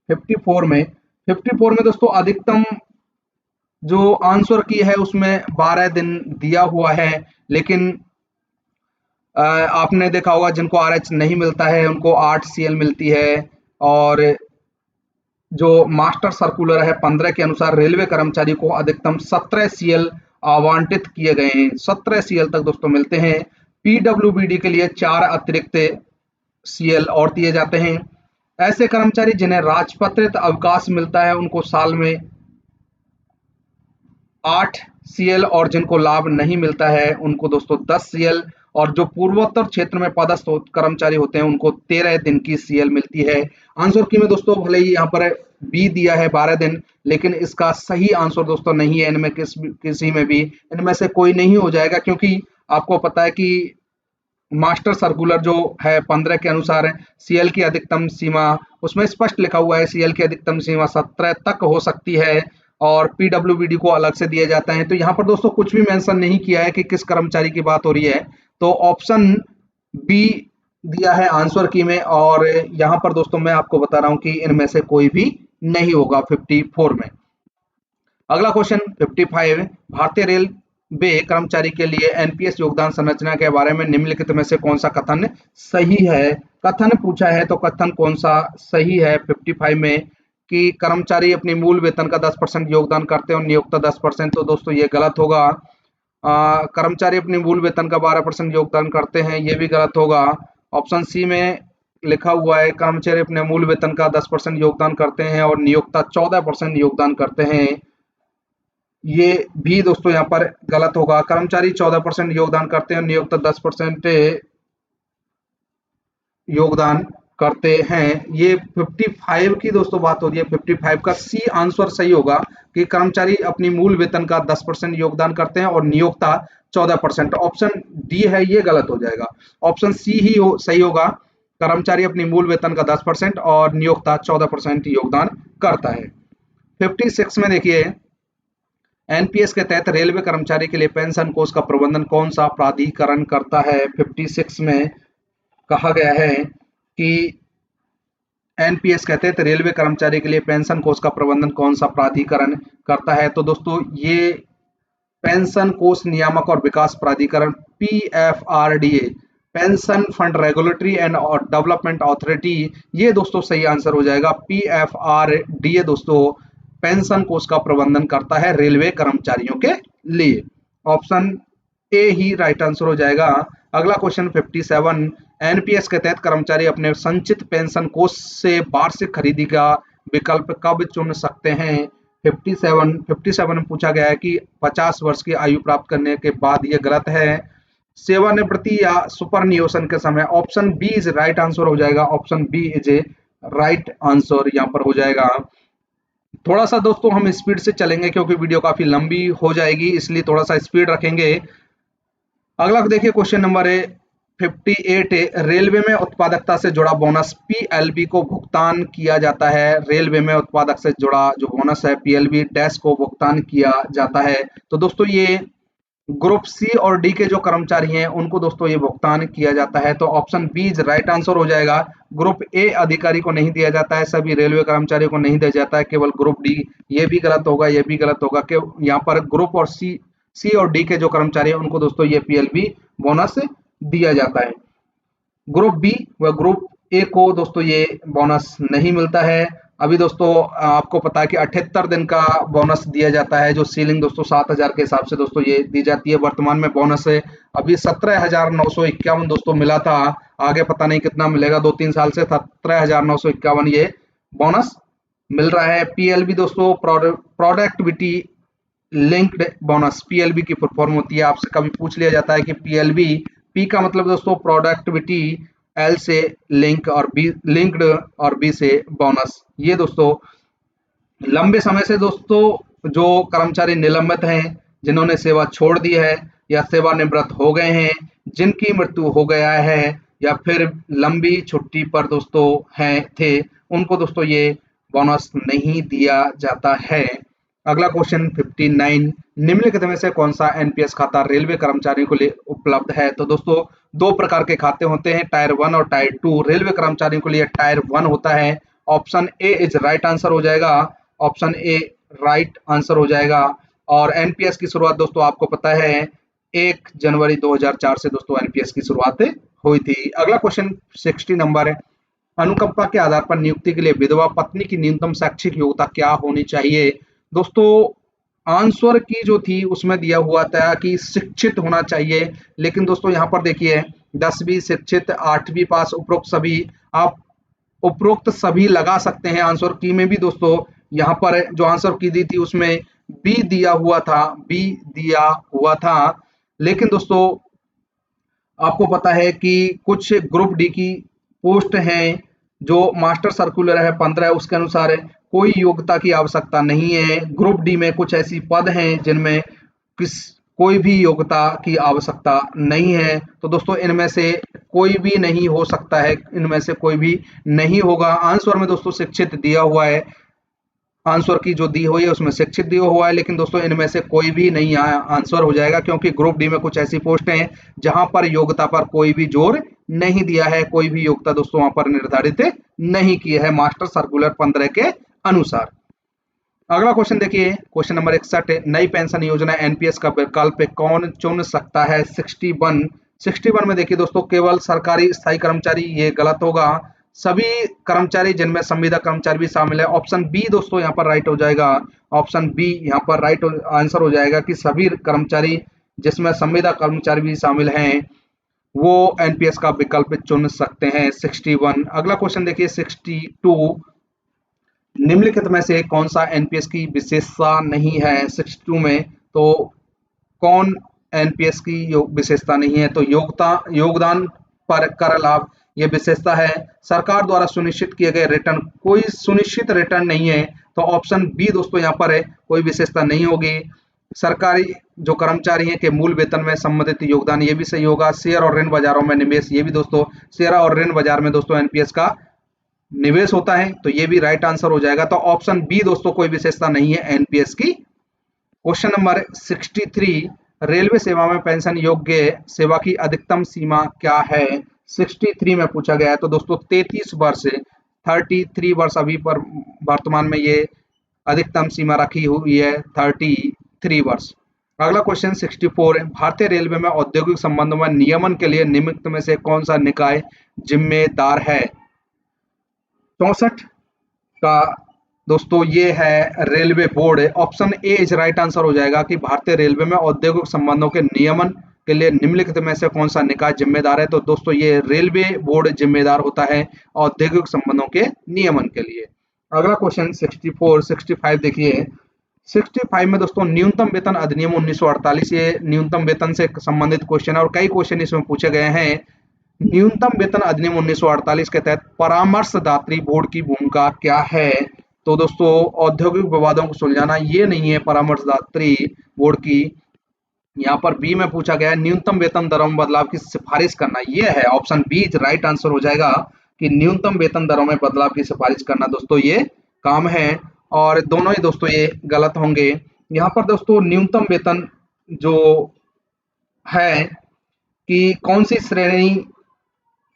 54 में दोस्तों अधिकतम जो आंसर की है उसमें 12 दिन दिया हुआ है, लेकिन आपने देखा होगा जिनको RH नहीं मिलता है उनको 8 CL मिलती है। और जो मास्टर सर्कुलर है 15 के अनुसार रेलवे कर्मचारी को अधिकतम 17 CL आवंटित किए गए हैं। 17 CL तक दोस्तों मिलते हैं। PWBD के लिए 4 अतिरिक्त CL और दिए जाते हैं। ऐसे कर्मचारी जिन्हें राजपत्रित अवकाश मिलता है उनको साल में 8 CL और जिनको लाभ नहीं मिलता है उनको दोस्तों 10 CL। और जो पूर्वोत्तर क्षेत्र में पदस्थ कर्मचारी होते हैं उनको 13 दिन की CL मिलती है। आंसर की में दोस्तों भले ही यहाँ पर बी दिया है 12 दिन, लेकिन इसका सही आंसर दोस्तों नहीं है। इनमें किसी में भी इनमें से कोई नहीं हो जाएगा, क्योंकि आपको पता है कि मास्टर सर्कुलर जो है 15 के अनुसार CL की अधिकतम सीमा उसमें स्पष्ट लिखा हुआ है CL की अधिकतम सीमा 17 तक हो सकती है और PWBD को अलग से दिए जाते हैं। तो यहाँ पर दोस्तों कुछ भी मेंशन नहीं किया है कि किस कर्मचारी की बात हो रही है। तो ऑप्शन बी दिया है आंसर की में, और यहाँ पर दोस्तों मैं आपको बता रहा हूँ कि इनमें से कोई भी नहीं होगा 54 में। अगला क्वेश्चन 55, भारतीय रेलवे कर्मचारी के लिए एनपीएस योगदान संरचना के बारे में निम्नलिखित में से कौन सा कथन सही है? कथन पूछा है तो कथन कौन सा सही है 55 में कि कर्मचारी अपनी मूल वेतन का 10% योगदान करते हैं और नियोक्ता 10%, तो दोस्तों ये गलत होगा। कर्मचारी अपनी मूल वेतन का 12% योगदान करते हैं, ये भी गलत होगा। ऑप्शन सी में लिखा हुआ है कर्मचारी अपने मूल वेतन का 10% योगदान करते हैं और नियोक्ता 14% योगदान करते हैं, ये भी दोस्तों यहाँ पर गलत होगा। कर्मचारी 14% योगदान करते हैं, नियोक्ता 10% योगदान करते हैं। ये 55 की दोस्तों बात हो रही है। 55 का सी आंसर सही होगा कि कर्मचारी अपनी मूल वेतन का 10% योगदान करते हैं और नियोक्ता 14%। ऑप्शन डी है ये गलत हो जाएगा। ऑप्शन सी ही सही होगा, कर्मचारी अपनी मूल वेतन का 10% और नियोक्ता 14% योगदान करता है। 56 में देखिए, एनपीएस के तहत रेलवे कर्मचारी के लिए पेंशन कोष का प्रबंधन कौन सा प्राधिकरण करता है? 56 में कहा गया है कि एनपीएस के तहत रेलवे कर्मचारी के लिए पेंशन कोष का प्रबंधन कौन सा प्राधिकरण करता है? तो दोस्तों ये पेंशन कोष नियामक और विकास प्राधिकरण PFRDA, pension fund regulatory and development authority, ये दोस्तों सही आंसर हो जाएगा। पीएफआरडीए दोस्तों पेंशन कोष का प्रबंधन करता है रेलवे कर्मचारियों के लिए। Option A he right answer हो जाएगा। अगला क्वेश्चन 57, एनपीएस के तहत कर्मचारी अपने संचित पेंशन कोष से वार्षिक खरीदी का विकल्प कब चुन सकते हैं? 57 में पूछा गया है कि 50 वर्ष की आयु प्राप्त करने के बाद, ये गलत है। सेवानिवृत्ति या सुपर नियोजन के समय। Option B is right answer हो जाएगा। Option B is a right answer यहाँ पर हो जाएगा। थोड़ा सा दोस्तों हम स्पीड से चलेंगे क्योंकि वीडियो काफी लंबी हो जाएगी, इसलिए थोड़ा सा स्पीड रखेंगे। अगला देखिए क्वेश्चन नंबर 58, रेलवे में उत्पादकता से जुड़ा बोनस पीएलबी को भुगतान किया जाता है। रेलवे में उत्पादक से जुड़ा जो बोनस है पीएलबी डैश को भुगतान किया जाता है। तो दोस्तों ये ग्रुप सी और डी के जो कर्मचारी हैं उनको दोस्तों ये भुगतान किया जाता है। तो option B is right answer हो जाएगा। ग्रुप ए अधिकारी को नहीं दिया जाता है, सभी रेलवे कर्मचारियों को नहीं दिया जाता है, केवल ग्रुप डी। ये भी गलत होगा, ये भी गलत होगा कि यहाँ पर ग्रुप और सी और डी के जो कर्मचारी हैं उनको दोस्तों ये पीएलबी बोनस दिया जाता है। ग्रुप बी व ग्रुप ए को दोस्तों ये बोनस नहीं मिलता है। अभी दोस्तों आपको पता है कि 78 दिन का बोनस दिया जाता है, जो सीलिंग दोस्तों 7,000 के हिसाब से दोस्तों ये दी जाती है। वर्तमान में बोनस है अभी 17,951 दोस्तों मिला था, आगे पता नहीं कितना मिलेगा, 2-3 साल से 17,951 ये बोनस मिल रहा है। पीएलबी दोस्तों प्रोडक्टिविटी लिंक्ड बोनस, पीएलबी की फुल फॉर्म होती है। आपसे कभी पूछ लिया जाता है कि पीएलबी, पी का मतलब दोस्तों प्रोडक्टिविटी, एल से लिंक और बी लिंक्ड और बी से बोनस। ये दोस्तों लंबे समय से दोस्तों जो कर्मचारी निलंबित हैं, जिन्होंने सेवा छोड़ दी है या सेवानिवृत्त हो गए हैं, जिनकी मृत्यु हो गया है या फिर लंबी छुट्टी पर दोस्तों हैं थे, उनको दोस्तों ये बोनस नहीं दिया जाता है। अगला क्वेश्चन 59, निम्नलिखित में से कौन सा एनपीएस खाता रेलवे कर्मचारियों के लिए उपलब्ध है? तो दोस्तों दो प्रकार के खाते होते हैं, टायर 1 और टायर 2। रेलवे कर्मचारियों के लिए टायर 1 होता है। Option A is right answer हो जाएगा। ऑप्शन ए राइट आंसर हो जाएगा। और एनपीएस की शुरुआत दोस्तों आपको पता है 1 जनवरी 2004 से दोस्तों एनपीएस की शुरुआत हुई थी। अगला क्वेश्चन 60 नंबर है, अनुकंपा के आधार पर नियुक्ति के लिए विधवा पत्नी की न्यूनतम शैक्षिक योग्यता क्या होनी चाहिए? दोस्तों आंसर की जो थी उसमें दिया हुआ था कि शिक्षित होना चाहिए, लेकिन दोस्तों यहाँ पर देखिए 10वीं शिक्षित, 8वीं पास, उपरोक्त सभी। आप उपरोक्त सभी लगा सकते हैं आंसर की में भी दोस्तों। यहाँ पर जो आंसर की दी थी उसमें बी दिया हुआ था, बी दिया हुआ था। लेकिन दोस्तों आपको पता है कि कुछ ग्रुप डी की पोस्ट हैं, जो मास्टर सर्कुलर है 15 उसके अनुसार कोई योग्यता की आवश्यकता नहीं है। ग्रुप डी में कुछ ऐसी पद हैं जिनमें कोई भी योग्यता की आवश्यकता नहीं है। तो दोस्तों इनमें से कोई भी नहीं हो सकता है, इनमें से कोई भी नहीं होगा। आंसर में दोस्तों शिक्षित दिया हुआ है, आंसर की जो दी हुई है उसमें शिक्षित दिया हुआ है, लेकिन दोस्तों इनमें से कोई भी नहीं आंसर हो जाएगा, क्योंकि ग्रुप डी में कुछ ऐसी पोस्ट हैं जहां पर योग्यता पर कोई भी जोर नहीं दिया है, कोई भी योग्यता दोस्तों वहां पर निर्धारित नहीं की है मास्टर सर्कुलर 15 के अनुसार। अगला क्वेश्चन देखिए, क्वेश्चन नंबर 61, नई पेंशन योजना एनपीएस का विकल्प कौन चुन सकता है? 61 में देखिए दोस्तों, केवल सरकारी स्थायी कर्मचारी, ये गलत होगा। सभी कर्मचारी जिनमें संविदा कर्मचारी भी शामिल है। ऑप्शन बी दोस्तों यहाँ पर राइट हो जाएगा। ऑप्शन बी यहाँ पर राइट आंसर हो जाएगा कि सभी कर्मचारी जिसमें संविदा कर्मचारी भी शामिल हैं वो एनपीएस का विकल्प चुन सकते हैं। 61। अगला क्वेश्चन देखिए 62, निम्नलिखित में से कौन सा एनपीएस की विशेषता नहीं है? 62 में तो कौन एनपीएस की विशेषता नहीं है? तो योगदान पर कर लाभ ये विशेषता है। सरकार द्वारा सुनिश्चित किए गए रिटर्न, कोई सुनिश्चित रिटर्न नहीं है, तो ऑप्शन बी दोस्तों यहाँ पर है, कोई विशेषता नहीं होगी। सरकारी जो कर्मचारी हैं के मूल वेतन में संबंधित योगदान, ये भी सही होगा। शेयर और ऋण बाजारों में निवेश, ये भी दोस्तों शेयर और ऋण बाजार में दोस्तों एनपीएस का निवेश होता है, तो ये भी राइट आंसर हो जाएगा। तो ऑप्शन बी दोस्तों कोई विशेषता नहीं है एनपीएस की। क्वेश्चन नंबर 63, रेलवे सेवा में पेंशन योग्य सेवा की अधिकतम सीमा क्या है? 63 में पूछा गया है। तो दोस्तों 33 वर्ष, 33 वर्ष अभी पर वर्तमान में ये अधिकतम सीमा रखी हुई है 33 वर्ष। अगला क्वेश्चन 64, भारतीय रेलवे में औद्योगिक संबंधों में नियमन के लिए निम्नलिखित में से कौन सा निकाय जिम्मेदार है? 64 का दोस्तों ये है railway board. Option A is right answer हो जाएगा कि भारतीय रेलवे में औद्योगिक संबंधों के नियमन के लिए निम्नलिखित में से कौन सा निकाय जिम्मेदार है? तो दोस्तों ये रेलवे बोर्ड जिम्मेदार होता है औद्योगिक संबंधों के नियमन के लिए। अगला क्वेश्चन 64, 65 देखिए। 65 में दोस्तों न्यूनतम वेतन अधिनियम 1948, ये न्यूनतम वेतन से संबंधित क्वेश्चन है और कई क्वेश्चन इसमें पूछे गए हैं। न्यूनतम वेतन अधिनियम 1948 के तहत परामर्शदात्री बोर्ड की भूमिका क्या है? तो दोस्तों औद्योगिक विवादों को सुलझाना, ये नहीं है परामर्शदात्री बोर्ड की। यहाँ पर बी में पूछा गया है न्यूनतम वेतन दरों में बदलाव की सिफारिश करना, ये है ऑप्शन बी राइट आंसर हो जाएगा कि न्यूनतम वेतन दरों में बदलाव की सिफारिश करना दोस्तों ये काम है, और दोनों ही दोस्तों ये गलत होंगे। यहाँ पर दोस्तों न्यूनतम वेतन जो है कि कौन सी श्रेणी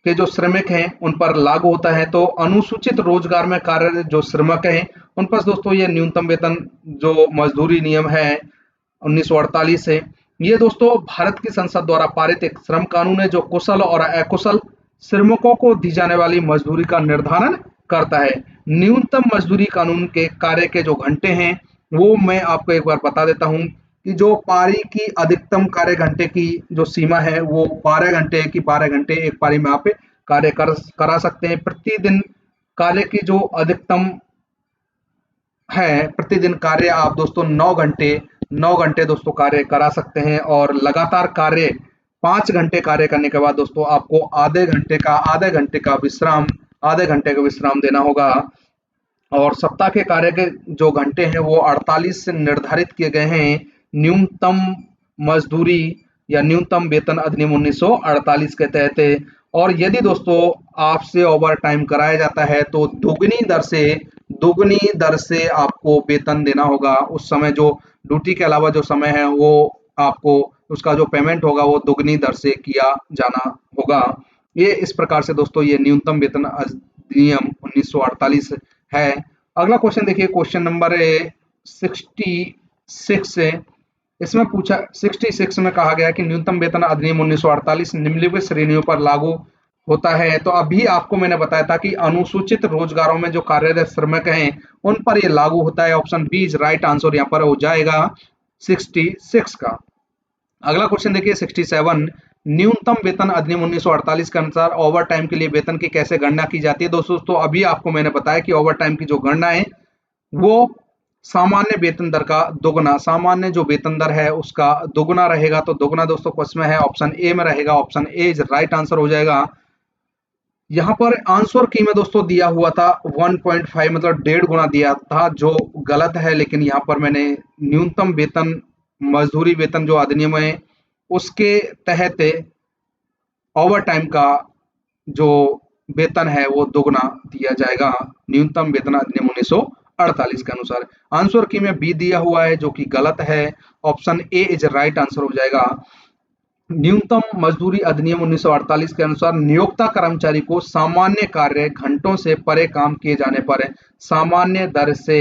के जो श्रमिक हैं उन पर लागू होता है, तो अनुसूचित रोजगार में कार्यरत जो श्रमिक हैं उन पर दोस्तों ये न्यूनतम वेतन जो मजदूरी नियम है 1948 से, ये दोस्तों भारत की संसद द्वारा पारित एक श्रम कानून है जो कुशल और अकुशल श्रमिकों को दी जाने वाली मजदूरी का निर्धारण करता है। न्यूनतम मजदूरी कानून के कार्य के जो घंटे हैं वो मैं आपको एक बार बता देता हूं कि जो पारी की अधिकतम कार्य घंटे की जो सीमा है वो 12 घंटे है कि 12 घंटे एक पारी में आप कार्य करा सकते हैं। प्रतिदिन कार्य की जो अधिकतम है, प्रतिदिन कार्य आप दोस्तों 9 घंटे दोस्तों कार्य करा सकते हैं, और लगातार कार्य 5 घंटे कार्य करने के बाद दोस्तों आपको आधे घंटे का विश्राम देना होगा। और सप्ताह के कार्य के जो घंटे हैं वो 48 से निर्धारित किए गए हैं न्यूनतम मजदूरी या न्यूनतम वेतन अधिनियम 1948 के तहत। और यदि दोस्तों आपसे ओवर टाइम कराया जाता है तो दुगनी दर से आपको वेतन देना होगा। उस समय जो ड्यूटी के अलावा जो समय है वो आपको उसका जो पेमेंट होगा वो दुगनी दर से किया जाना होगा। ये इस प्रकार से दोस्तों ये न्यूनतम वेतन अधिनियम 1948 है। अगला क्वेश्चन देखिए, क्वेश्चन नंबर 66 है। इसमें पूछा 66 में कहा गया कि न्यूनतम वेतन अधिनियम 1948 निम्नलिखित श्रेणियों पर लागू होता है। तो अभी आपको मैंने बताया था कि अनुसूचित रोजगारों में जो कार्यरत श्रमिक हैं उन पर ये लागू होता है। Option B is right answer यहाँ पर हो जाएगा 66 का। अगला क्वेश्चन देखिए 67, न्यूनतम वेतन अधिनियम 1948 के अनुसार ओवर टाइम के लिए वेतन की कैसे गणना की जाती है? दोस्तों अभी आपको मैंने बताया कि ओवर टाइम की जो गणना है वो सामान्य वेतन दर का दोगुना, सामान्य जो वेतन दर है उसका दोगुना रहेगा। तो दोगुना दोस्तों क्वेश्चन में है ऑप्शन ए में रहेगा, option A is right answer हो जाएगा। यहाँ पर आंसर की में दोस्तों दिया हुआ था 1.5 मतलब 1.5 गुना दिया था जो गलत है, लेकिन यहाँ पर मैंने न्यूनतम वेतन मजदूरी वेतन जो अधिनियम है उसके तहत ओवर टाइम का जो वेतन है वो दोगुना दिया जाएगा न्यूनतम वेतन अधिनियम 1948 के अनुसार। आंसर की में बी दिया हुआ है जो कि गलत है, option A is right answer हो जाएगा। न्यूनतम मजदूरी अधिनियम 1948 के अनुसार नियोक्ता कर्मचारी को सामान्य कार्य घंटों से परे काम किए जाने पर सामान्य दर से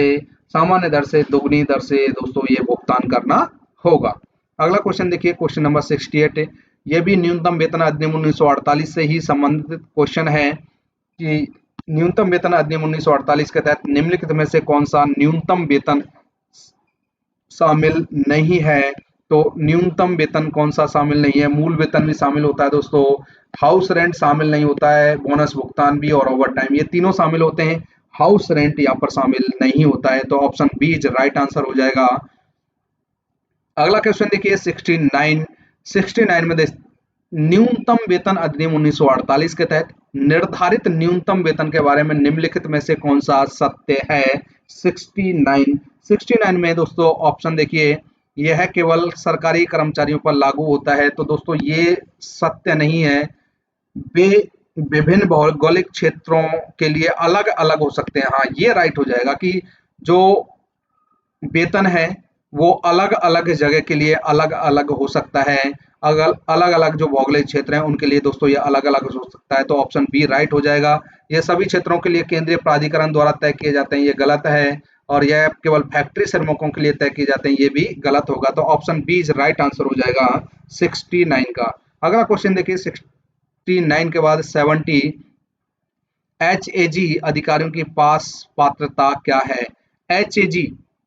सामान्य दर से दोगुनी दर से दोस्तों ये भुगतान करना होगा। अगला क्वेश्चन देखिए, क्वेश्चन नंबर 68 है। ये भी न्यूनतम वेतन अधिनियम 1948 से ही संबंधित क्वेश्चन है कि न्यूनतम वेतन अधिनियम 1948 के तहत निम्नलिखित में से कौन सा न्यूनतम वेतन शामिल नहीं है। तो न्यूनतम वेतन कौन सा शामिल नहीं है? मूल वेतन भी शामिल होता है दोस्तों, हाउस रेंट शामिल नहीं होता है, बोनस भुगतान भी और ओवर टाइम, ये तीनों शामिल होते हैं। हाउस रेंट यहाँ पर शामिल नहीं होता है, तो option B is right answer हो जाएगा। अगला क्वेश्चन देखिए 69 में न्यूनतम वेतन अधिनियम 1948 के तहत निर्धारित न्यूनतम वेतन के बारे में निम्नलिखित में से कौन सा सत्य है? 69 में दोस्तों ऑप्शन देखिए, यह केवल सरकारी कर्मचारियों पर लागू होता है, तो दोस्तों ये सत्य नहीं है। वे विभिन्न भौगोलिक क्षेत्रों के लिए अलग अलग हो सकते हैं। हाँ, ये राइट हो जाएगा कि जो वेतन है वो अलग अलग जगह के लिए अलग अलग हो सकता है। अगर अलग अलग जो भौगोलिक क्षेत्र हैं उनके लिए दोस्तों ये अलग अलग हो सकता है, तो ऑप्शन बी राइट हो जाएगा। ये सभी क्षेत्रों के लिए केंद्रीय प्राधिकरण द्वारा तय किए जाते हैं, ये गलत है। और यह केवल फैक्ट्री श्रमिकों के लिए तय किए जाते हैं, ये भी गलत होगा। तो option B is right answer हो जाएगा 69 का। अगला क्वेश्चन देखिए 69 के बाद 70, HAG अधिकारियों की पास पात्रता क्या है? HAG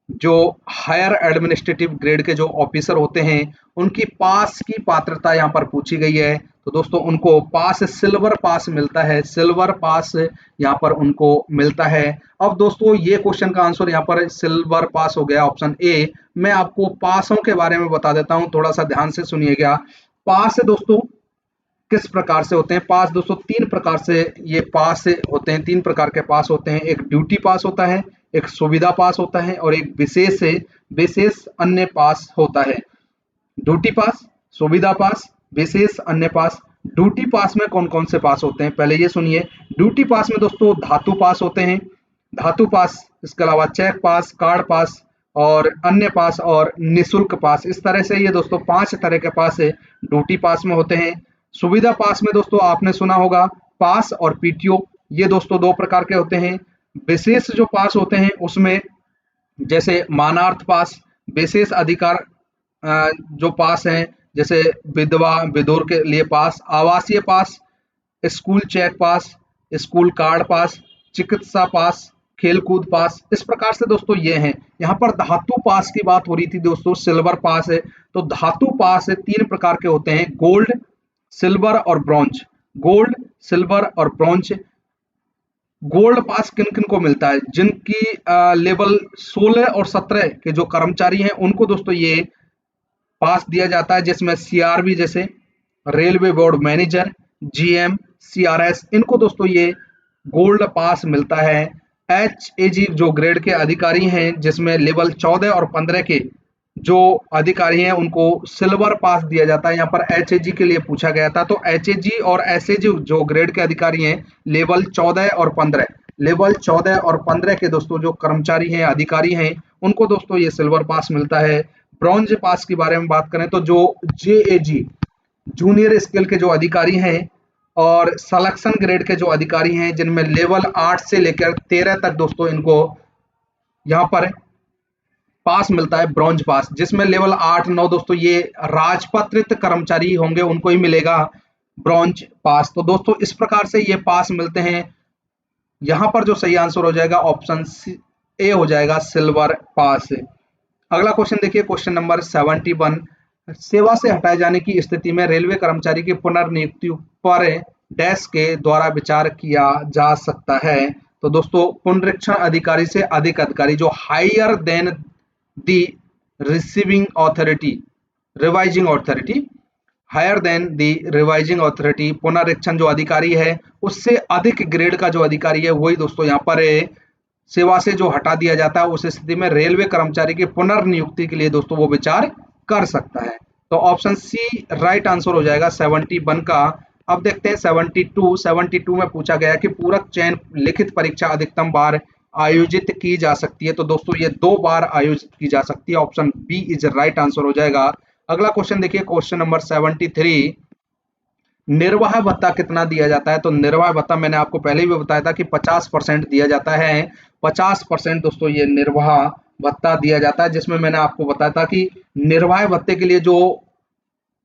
जो हायर एडमिनिस्ट्रेटिव ग्रेड के जो ऑफिसर होते हैं उनकी पास की पात्रता यहाँ पर पूछी गई है। तो दोस्तों उनको पास सिल्वर पास मिलता है, सिल्वर पास यहाँ पर उनको मिलता है। अब दोस्तों ये क्वेश्चन का आंसर यहाँ पर सिल्वर पास हो गया, ऑप्शन ए। मैं आपको पासों के बारे में बता देता हूँ, थोड़ा सा ध्यान से सुनिएगा। पास दोस्तों किस प्रकार से होते हैं? पास दोस्तों तीन प्रकार से ये पास होते हैं, तीन प्रकार के पास होते हैं। एक ड्यूटी पास होता है, एक सुविधा पास होता है और एक विशेष अन्य पास होता है। ड्यूटी पास, सुविधा पास, विशेष अन्य पास। ड्यूटी पास में कौन कौन से पास होते हैं पहले ये सुनिए। ड्यूटी पास में दोस्तों धातु पास होते हैं, धातु पास, इसके अलावा चेक पास, कार्ड पास और अन्य पास और निःशुल्क पास। इस तरह से ये दोस्तों 5 तरह के पास ड्यूटी पास में होते हैं। सुविधा पास में दोस्तों आपने सुना होगा पास और पीटीओ, ये दोस्तों 2 प्रकार के होते हैं। विशेष जो पास होते हैं उसमें जैसे मानार्थ पास, विशेष अधिकार जो पास हैं जैसे विधवा विधुर के लिए पास, आवासीय pass, school check pass, school card pass, चिकित्सा पास, खेलकूद पास। इस प्रकार से दोस्तों ये हैं। यहाँ पर धातु पास की बात हो रही थी दोस्तों, सिल्वर पास है। तो धातु पास 3 प्रकार के होते हैं, गोल्ड, सिल्वर और ब्रॉन्ज। गोल्ड, सिल्वर और ब्रॉन्ज। गोल्ड पास किन किन को मिलता है? जिनकी लेवल 16 और 17 के जो कर्मचारी हैं उनको दोस्तों ये पास दिया जाता है, जिसमें सीआरबी जैसे railway board manager, GM, CRS, इनको दोस्तों ये गोल्ड पास मिलता है। HAG जो ग्रेड के अधिकारी हैं जिसमें लेवल 14 और 15 के जो अधिकारी हैं उनको सिल्वर पास दिया जाता है। यहाँ पर HAG के लिए पूछा गया था, तो HAG और SAG जो ग्रेड के अधिकारी हैं लेवल 14 और 15, लेवल 14 और 15 के दोस्तों जो कर्मचारी हैं अधिकारी हैं उनको दोस्तों ये सिल्वर पास मिलता है। ब्रॉन्ज पास के बारे में बात करें तो जो JAG जूनियर स्केल के जो अधिकारी हैं और सलेक्शन ग्रेड के जो अधिकारी हैं जिनमें लेवल 8 से लेकर 13 तक दोस्तों इनको यहाँ पर पास मिलता है, ब्रॉन्ज पास, जिसमें लेवल 8, 9 दोस्तों ये राजपत्रित कर्मचारी होंगे उनको ही मिलेगा ब्रॉन्ज पास। तो दोस्तों इस प्रकार से ये पास मिलते हैं। यहाँ पर जो सही आंसर हो जाएगा ऑप्शन ए हो जाएगा, सिल्वर पास। अगला क्वेश्चन देखिए, क्वेश्चन नंबर 71, सेवा से हटाए जाने की स्थिति में रेलवे कर्मचारी की पुनर्नियुक्ति पर डैश के द्वारा विचार किया जा सकता है। तो दोस्तों पुनरीक्षण अधिकारी से अधिक अधिकारी जो higher than the receiving authority, revising authority, higher than the revising authority, पुनरीक्षण जो अधिकारी है उससे अधिक ग्रेड का जो अधिकारी है वही दोस्तों यहाँ पर सेवा से जो हटा दिया जाता है, उस स्थिति में रेलवे कर्मचारी की पुनर्नियुक्ति के लिए दोस्तों वो विचार कर सकता है। तो ऑप्शन सी राइट आंसर हो जाएगा 71 का। अब देखते हैं 72 में पूछा गया कि पूरक चयन लिखित परीक्षा अधिकतम बार आयोजित की जा सकती है। तो दोस्तों ये 2 बार आयोजित की जा सकती है, option B is right answer हो जाएगा। अगला क्वेश्चन देखिए, क्वेश्चन नंबर 73, निर्वाह भत्ता कितना दिया जाता है? तो निर्वाह भत्ता मैंने आपको पहले भी बताया था कि 50% दिया जाता है। 50% दोस्तों ये निर्वाह भत्ता दिया जाता है, जिसमें मैंने आपको बताया था कि निर्वाह भत्ते के लिए जो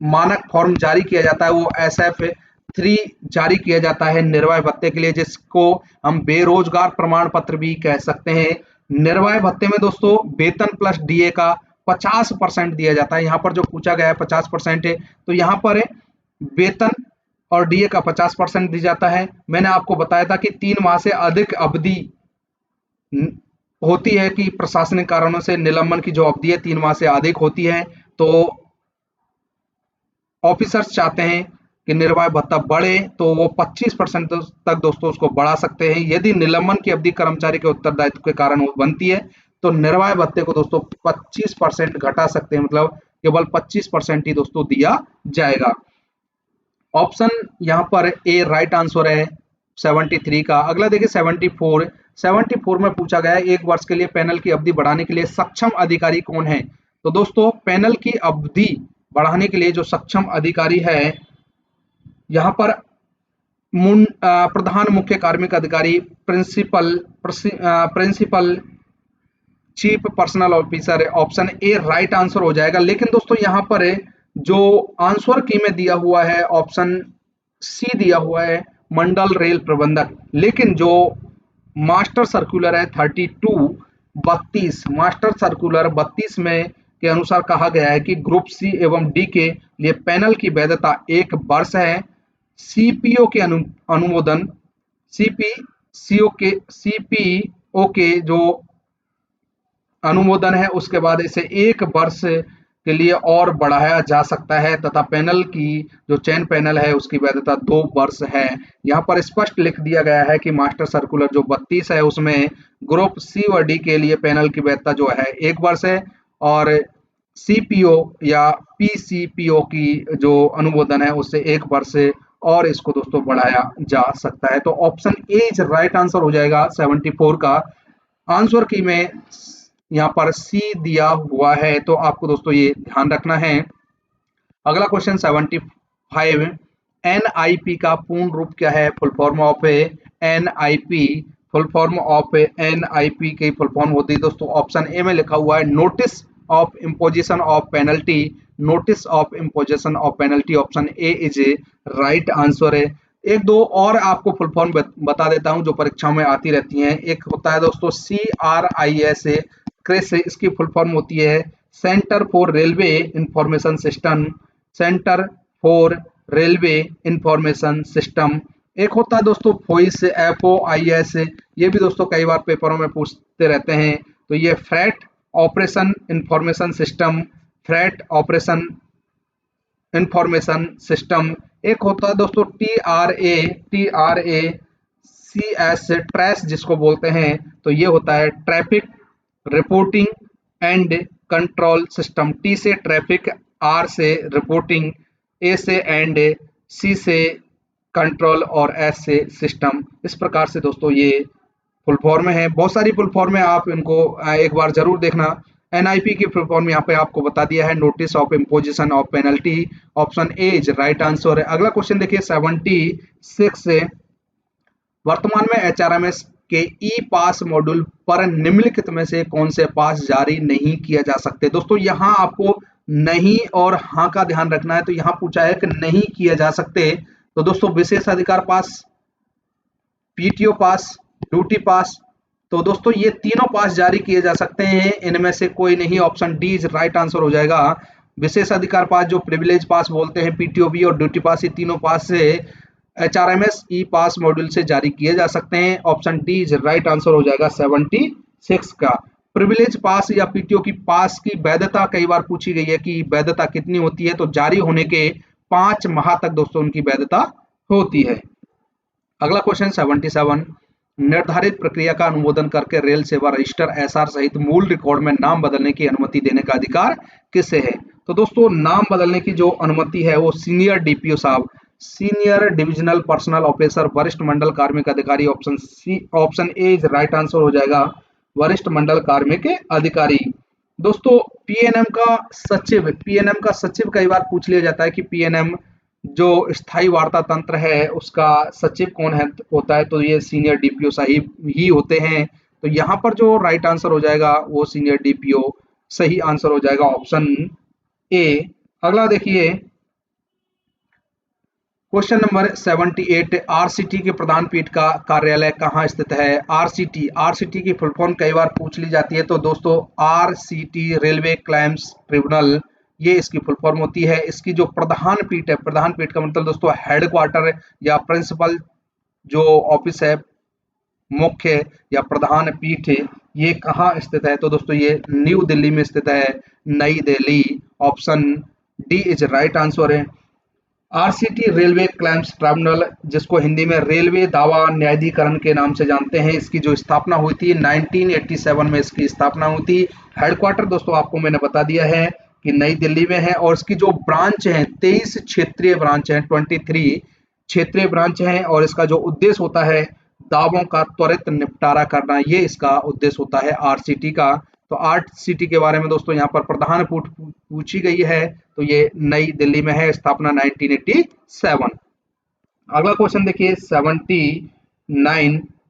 मानक फॉर्म जारी किया जाता है वो SF3 जारी किया जाता है निर्वाह भत्ते के लिए, जिसको हम बेरोजगार प्रमाण पत्र भी कह सकते हैं। निर्वाह भत्ते में दोस्तों वेतन प्लस DA का 50% दिया जाता है। यहाँ पर जो पूछा गया है 50% है, तो यहाँ पर वेतन और DA का 50% दिया जाता है। मैंने आपको बताया था कि 3 माह से अधिक अवधि होती है कि प्रशासनिक कारणों से निलंबन की जो अवधि है 3 माह से अधिक होती है, तो ऑफिसर्स चाहते हैं कि निर्वाह भत्ता बढ़े तो वो 25% तक दोस्तों उसको बढ़ा सकते हैं। यदि निलंबन की अवधि कर्मचारी के उत्तरदायित्व के कारण बनती है तो निर्वाह भत्ते को दोस्तों 25% घटा सकते हैं, मतलब केवल 25% ही दोस्तों दिया जाएगा। ऑप्शन यहाँ पर ए राइट आंसर है 73 का। अगला देखिए 74 में पूछा गया है 1 वर्ष के लिए पैनल की अवधि बढ़ाने के लिए सक्षम अधिकारी कौन है? तो दोस्तों पैनल की अवधि बढ़ाने के लिए जो सक्षम अधिकारी है यहाँ पर प्रधान मुख्य कार्मिक अधिकारी, principal chief personnel officer, option A right answer हो जाएगा। लेकिन दोस्तों यहाँ पर जो आंसर की में दिया हुआ है ऑप्शन सी दिया हुआ है मंडल रेल प्रबंधक, लेकिन जो मास्टर सर्कुलर है 32 मास्टर सर्कुलर 32 में के अनुसार कहा गया है कि ग्रुप सी एवं डी के लिए पैनल की वैधता 1 वर्ष है। सीपीओ के अनुमोदन सीपीओ के जो अनुमोदन है उसके बाद इसे 1 वर्ष के लिए और बढ़ाया जा सकता है, तथा पैनल की जो चयन पैनल है उसकी वैधता 2 वर्ष है। यहाँ पर स्पष्ट लिख दिया गया है कि मास्टर सर्कुलर जो 32 है उसमें ग्रुप सी और डी के लिए पैनल की वैधता जो है 1 वर्ष है, और सीपीओ या पीसीपीओ की जो अनुमोदन है उससे 1 वर्ष और इसको दोस्तों बढ़ाया जा सकता है। तो ऑप्शन ए राइट आंसर हो जाएगा 74 का। आंसर की में यहाँ पर सी दिया हुआ है, तो आपको दोस्तों ये ध्यान रखना है। अगला क्वेश्चन 75, NIP का पूर्ण रूप क्या है? Full form of NIP, full form of NIP की फुल फॉर्म होती है दोस्तों, ऑप्शन ए में लिखा हुआ है notice of imposition of penalty, notice of imposition of penalty, option A is a right answer है। एक दो और आपको फुल फॉर्म बता देता हूं जो परीक्षाओं में आती रहती हैं। एक होता है दोस्तों CRIS, क्रिस, इसकी फुल फॉर्म होती है centre for railway information system, centre for railway information system. एक होता है दोस्तों FOIS, FOIS, ये भी दोस्तों कई बार पेपरों में पूछते रहते हैं, तो ये freight operation information system, freight operation information system. एक होता है दोस्तों TRACS, ट्रेस जिसको बोलते हैं, तो ये होता है traffic reporting and control system. T से ट्रैफिक, R से रिपोर्टिंग, A से एंड, C से कंट्रोल और S से सिस्टम। इस प्रकार से दोस्तों ये फुल फॉर्म है। बहुत सारी फुल फॉर्म है, आप इनको एक बार जरूर देखना। NIP की फुल फॉर्म यहाँ पे आपको बता दिया है notice of imposition of penalty, option A is right answer है। अगला क्वेश्चन देखिए 76 से, वर्तमान में HRMS के ई पास मॉड्यूल पर निम्नलिखित में से कौन से पास जारी नहीं किया जा सकते? दोस्तों यहाँ आपको नहीं और हाँ का ध्यान रखना है। तो यहाँ पूछा है कि नहीं किया जा सकते, तो दोस्तों विशेष अधिकार पास, PTO पास, ड्यूटी पास, तो दोस्तों ये तीनों पास जारी किए जा सकते हैं, इनमें से कोई नहीं, option D is right answer हो जाएगा। विशेष अधिकार पास जो प्रिविलेज पास बोलते हैं, PTOB और ड्यूटी पास, ये तीनों पास से HRMS ई पास मॉड्यूल से जारी किए जा सकते हैं, option D is right answer हो जाएगा 76 का। प्रिविलेज पास या PTO की पास की वैधता कई बार पूछी गई है कि वैधता कितनी होती है, तो जारी होने के 5 माह तक दोस्तों उनकी वैधता होती है। अगला क्वेश्चन 77, निर्धारित प्रक्रिया का अनुमोदन करके रेल सेवा रजिस्टर SR सहित मूल रिकॉर्ड में नाम बदलने की अनुमति देने का अधिकार किसे है? तो दोस्तों नाम बदलने की जो अनुमति है वो सीनियर DPO साहब, सीनियर डिविजनल पर्सनल ऑफिसर, वरिष्ठ मंडल कार्मिक अधिकारी, option A is right answer हो जाएगा, वरिष्ठ मंडल कार्मिक अधिकारी। दोस्तों पीएनएम का सचिव कई बार पूछ लिया जाता है कि पीएनएम जो स्थायी वार्ता तंत्र है उसका सचिव कौन है होता है, तो ये सीनियर डीपीओ साहिब ही होते हैं। तो यहाँ पर जो राइट आंसर हो जाएगा वो सीनियर डीपीओ सही आंसर हो जाएगा, ऑप्शन ए। अगला देखिए क्वेश्चन नंबर 78, आरसीटी के प्रधान पीठ का कार्यालय कहाँ स्थित है? आरसीटी की फुल फॉर्म कई बार पूछ ली जाती है। तो दोस्तों आरसीटी रेलवे क्लेम्स ट्रिब्यूनल, ये इसकी फुल फॉर्म होती है। इसकी जो प्रधान पीठ है, प्रधान पीठ का मतलब दोस्तों हेडक्वार्टर या प्रिंसिपल जो ऑफिस है, मुख्य या प्रधान पीठ है, ये कहाँ स्थित है? तो दोस्तों ये न्यू दिल्ली में स्थित है, नई Delhi. Option D is right answer है। आरसीटी रेलवे क्लेम्स ट्रिब्यूनल, जिसको हिंदी में रेलवे दावा न्यायाधिकरण के नाम से जानते हैं, इसकी जो स्थापना हुई थी 1987 में इसकी स्थापना हुई थी। हेडक्वार्टर दोस्तों आपको मैंने बता दिया है कि नई दिल्ली में है, और इसकी जो ब्रांच है 23 क्षेत्रीय ब्रांच है, 23 क्षेत्रीय ब्रांच है, और इसका जो उद्देश्य होता है दावों का त्वरित निपटारा करना, ये इसका उद्देश्य होता है आरसीटी का। तो आरसीटी के बारे में दोस्तों यहाँ पर प्रधान पूछी गई है, तो ये नई दिल्ली में है, स्थापना 1987। अगला क्वेश्चन देखिए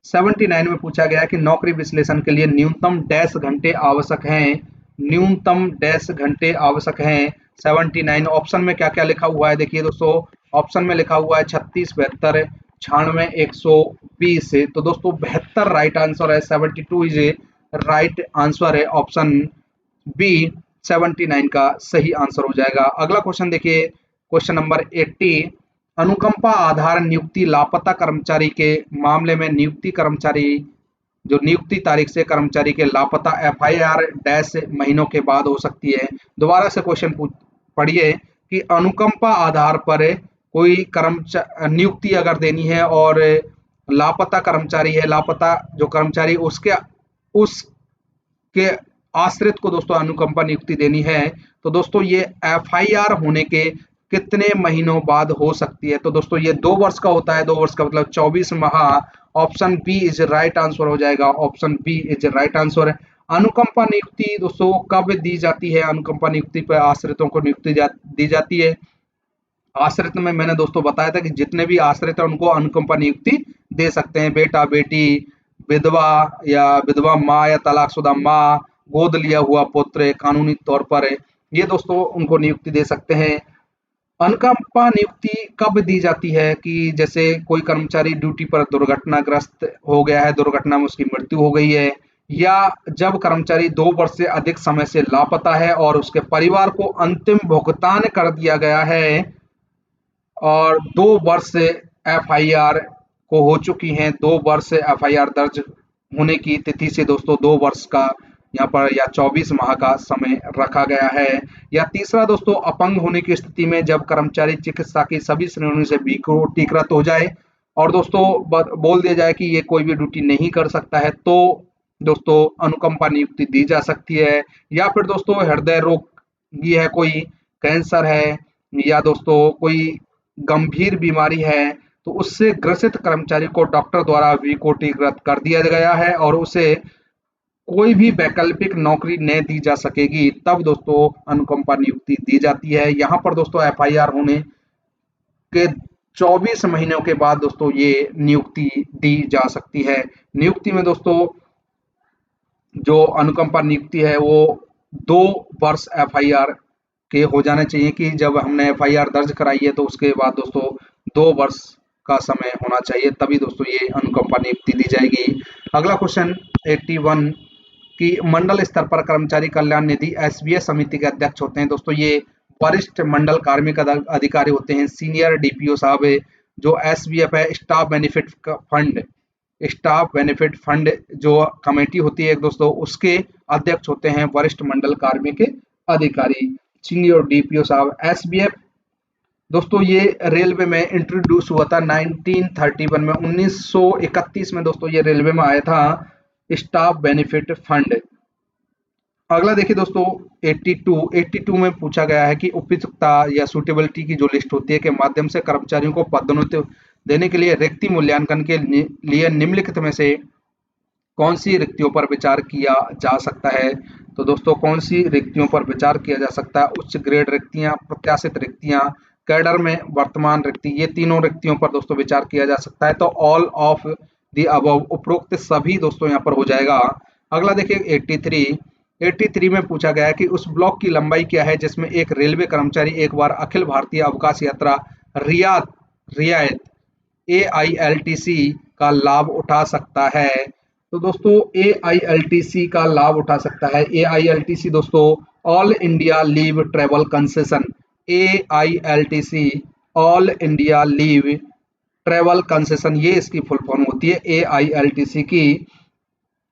79 में पूछा गया है कि नौकरी विश्लेषण के लिए न्यूनतम डैश घंटे आवश्यक हैं, न्यूनतम डैश घंटे आवश्यक हैं 79। ऑप्शन में क्या क्या लिखा हुआ है देखिए दोस्तों, ऑप्शन में लिखा हुआ है 36, 72, 96, 120। तो दोस्तों 72 राइट आंसर है, 72 इज ए राइट आंसर है, ऑप्शन बी 79 का सही आंसर हो जाएगा। अगला क्वेश्चन देखिए क्वेश्चन नंबर 80, अनुकंपा आधार नियुक्ति लापता कर्मचारी के मामले में नियुक्ति कर्मचारी जो नियुक्ति तारीख से कर्मचारी के लापता एफआईआर डैश महीनों के बाद हो सकती है। दोबारा से क्वेश्चन पढ़िए कि अनुकंपा आधार पर कोई नियुक्ति अगर देनी है और लापता कर्मचारी है, लापता जो कर्मचारी उसके आश्रित को दोस्तों अनुकंपा नियुक्ति देनी है, तो दोस्तों ये एफआईआर होने के कितने महीनों बाद हो सकती है? तो दोस्तों ये 2 वर्ष का होता है, 2 वर्ष का मतलब 24 माह। Option B is right answer हो जाएगा, option B is right answer. अनुकंपा नियुक्ति दोस्तों कब दी जाती है? अनुकंपा नियुक्ति पर आश्रितों को नियुक्ति दी जाती है। आश्रित में मैंने दोस्तों बताया था कि जितने भी आश्रित है उनको अनुकंपा नियुक्ति दे सकते हैं, बेटा बेटी, विधवा या विधवा माँ या तलाकशुदा माँ, गोद लिया हुआ पुत्र, कानूनी तौर पर ये दोस्तों उनको नियुक्ति दे सकते हैं। अनुकंपा नियुक्ति कब दी जाती है? कि जैसे कोई कर्मचारी ड्यूटी पर दुर्घटनाग्रस्त हो गया है, दुर्घटना में उसकी मृत्यु हो गई है, या जब कर्मचारी 2 वर्ष से अधिक समय से लापता है और उसके परिवार को अंतिम भुगतान कर दिया गया है और 2 वर्ष से एफआईआर को हो चुकी हैं, 2 वर्ष से एफआईआर दर्ज होने की तिथि से दोस्तों 2 वर्ष का यहाँ पर या 24 माह का समय रखा गया है। या तीसरा दोस्तों अपंग होने की स्थिति में जब कर्मचारी चिकित्सा की सभी श्रेणियों से विकटीकृत हो जाए और दोस्तों बोल दिया जाए कि ये कोई भी ड्यूटी नहीं कर सकता है, तो दोस्तों अनुकंपा नियुक्ति दी जा सकती है। या फिर दोस्तों हृदय रोग ये है, कोई कैंसर है, या दोस्तों कोई गंभीर बीमारी है, तो उससे ग्रसित कर्मचारी को डॉक्टर द्वारा विकोटीकृत कर दिया गया है और उसे कोई भी वैकल्पिक नौकरी नहीं दी जा सकेगी, तब दोस्तों अनुकंपा नियुक्ति दी जाती है। यहाँ पर दोस्तों एफआईआर होने के 24 महीनों के बाद दोस्तों ये नियुक्ति दी जा सकती है। नियुक्ति में दोस्तों जो अनुकंपा नियुक्ति है वो 2 वर्ष एफआईआर के हो जाने चाहिए, कि जब हमने एफआईआर दर्ज कराई है तो उसके बाद दोस्तों 2 वर्ष का समय होना चाहिए, तभी दोस्तों ये अनुकंपा नियुक्ति दी जाएगी। अगला क्वेश्चन 81 कि मंडल स्तर पर कर्मचारी कल्याण निधि एसबीएस समिति के अध्यक्ष होते हैं दोस्तों, ये वरिष्ठ मंडल कार्मिक अधिकारी होते हैं, सीनियर डीपीओ साहब। जो एसबीएफ है स्टाफ बेनिफिट फंड जो कमेटी होती है दोस्तों, उसके अध्यक्ष होते हैं वरिष्ठ मंडल कार्मिक अधिकारी, सीनियर डीपीओ साहब। एसबीएफ दोस्तों ये रेलवे में इंट्रोड्यूस हुआ था 1931 में, 1931 में दोस्तों ये रेलवे में आया था स्टाफ बेनिफिट फंड। अगला देखिए दोस्तों 82 में पूछा गया है कि उपयुक्तता या सुटेबिलिटी की जो लिस्ट होती है के माध्यम से कर्मचारियों को पदोन्नति देने के लिए रिक्ति मूल्यांकन के लिए निम्नलिखित में से कौन सी रिक्तियों पर विचार किया जा सकता है? तो दोस्तों कौन सी रिक्तियों पर विचार किया जा सकता है? उच्च ग्रेड रिक्तियां, प्रत्याशित रिक्तियां, कैडर में वर्तमान रिक्ति, ये तीनों रिक्तियों पर दोस्तों विचार किया जा सकता है। तो ऑल ऑफ दी अबव, उपरोक्त सभी दोस्तों यहाँ पर हो जाएगा। अगला देखिए 83 में पूछा गया है कि उस ब्लॉक की लंबाई क्या है जिसमें एक रेलवे कर्मचारी एक बार अखिल भारतीय अवकाश यात्रा रियायत AILTC का लाभ उठा सकता है। तो दोस्तों AILTC का लाभ उठा सकता है। AILTC दोस्तों all India leave travel concession, AILTC all India leave travel concession, ये इसकी फुल फॉर्म होती है AILTC की।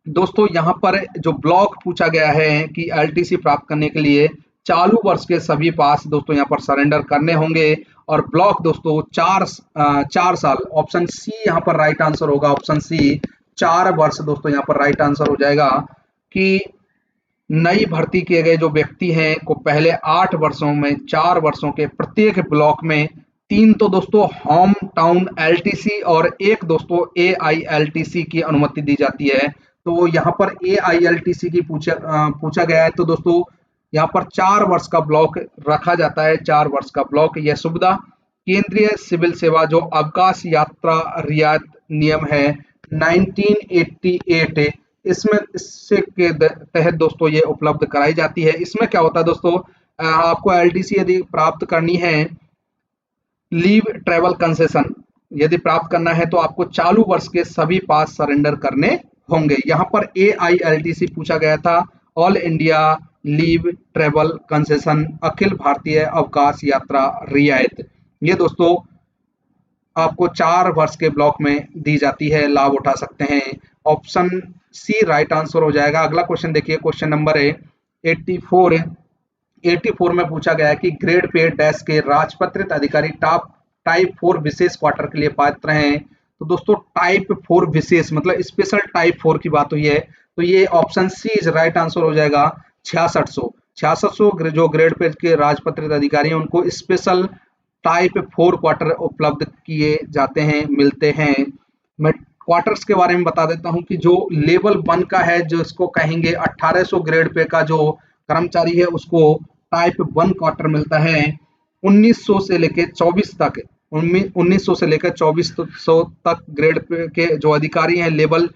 दोस्तों यहाँ पर जो ब्लॉक पूछा गया है कि LTC प्राप्त करने के लिए चालू वर्ष के सभी पास दोस्तों यहाँ पर सरेंडर करने होंगे, और ब्लॉक दोस्तों 4 साल, ऑप्शन सी यहाँ पर राइट आंसर होगा। ऑप्शन सी 4 वर्ष दोस्तों यहाँ पर राइट आंसर हो जाएगा कि नई भर्ती किए गए जो व्यक्ति हैं को पहले 8 वर्षों में 4 वर्षों के प्रत्येक ब्लॉक में 3 तो दोस्तों होम टाउन LTC और 1 दोस्तों AILTC की अनुमति दी जाती है। तो यहाँ पर AILTC की पूछा गया है, तो दोस्तों यहाँ पर 4 वर्ष का ब्लॉक रखा जाता है। 4 वर्ष का ब्लॉक, यह सुविधा केंद्रीय सिविल सेवा जो अवकाश यात्रा रियायत नियम है 1988, इससे के तहत दोस्तों ये उपलब्ध कराई जाती है। इसमें क्या होता है दोस्तों, आपको LTC यदि प्राप्त करनी है, लीव ट्रेवल कंसेशन यदि प्राप्त करना है, तो आपको चालू वर्ष के सभी पास सरेंडर करने होंगे। यहाँ पर AILTC पूछा गया था, all India leave travel concession, अखिल भारतीय अवकाश यात्रा रियायत, ये दोस्तों आपको 4 वर्ष के ब्लॉक में दी जाती है, लाभ उठा सकते हैं। ऑप्शन सी राइट आंसर हो जाएगा। अगला क्वेश्चन देखिए, क्वेश्चन नंबर है 84 में पूछा गया है कि ग्रेड पे डैश के राजपत्रित अधिकारी टाइप 4 विशेष क्वार्टर के लिए पात्र हैं। तो दोस्तों टाइप 4 विशेष मतलब स्पेशल टाइप 4 की बात हुई है, तो ये option C is right answer हो जाएगा। 6600 जो ग्रेड पे के राजपत्रित अधिकारी हैं उनको स्पेशल टाइप 4 क्वार्टर उपलब्ध किए जाते हैं, मिलते हैं। मैं क्वार्टर्स के बारे में बता देता हूं कि जो लेवल 1 का है, जो इसको कहेंगे 1800 ग्रेड पे का जो कर्मचारी है उसको टाइप 1 क्वार्टर मिलता है। 1900 से लेकर 24 तक 1900 से लेकर 2400 तक ग्रेड पे के जो अधिकारी हैं, लेवल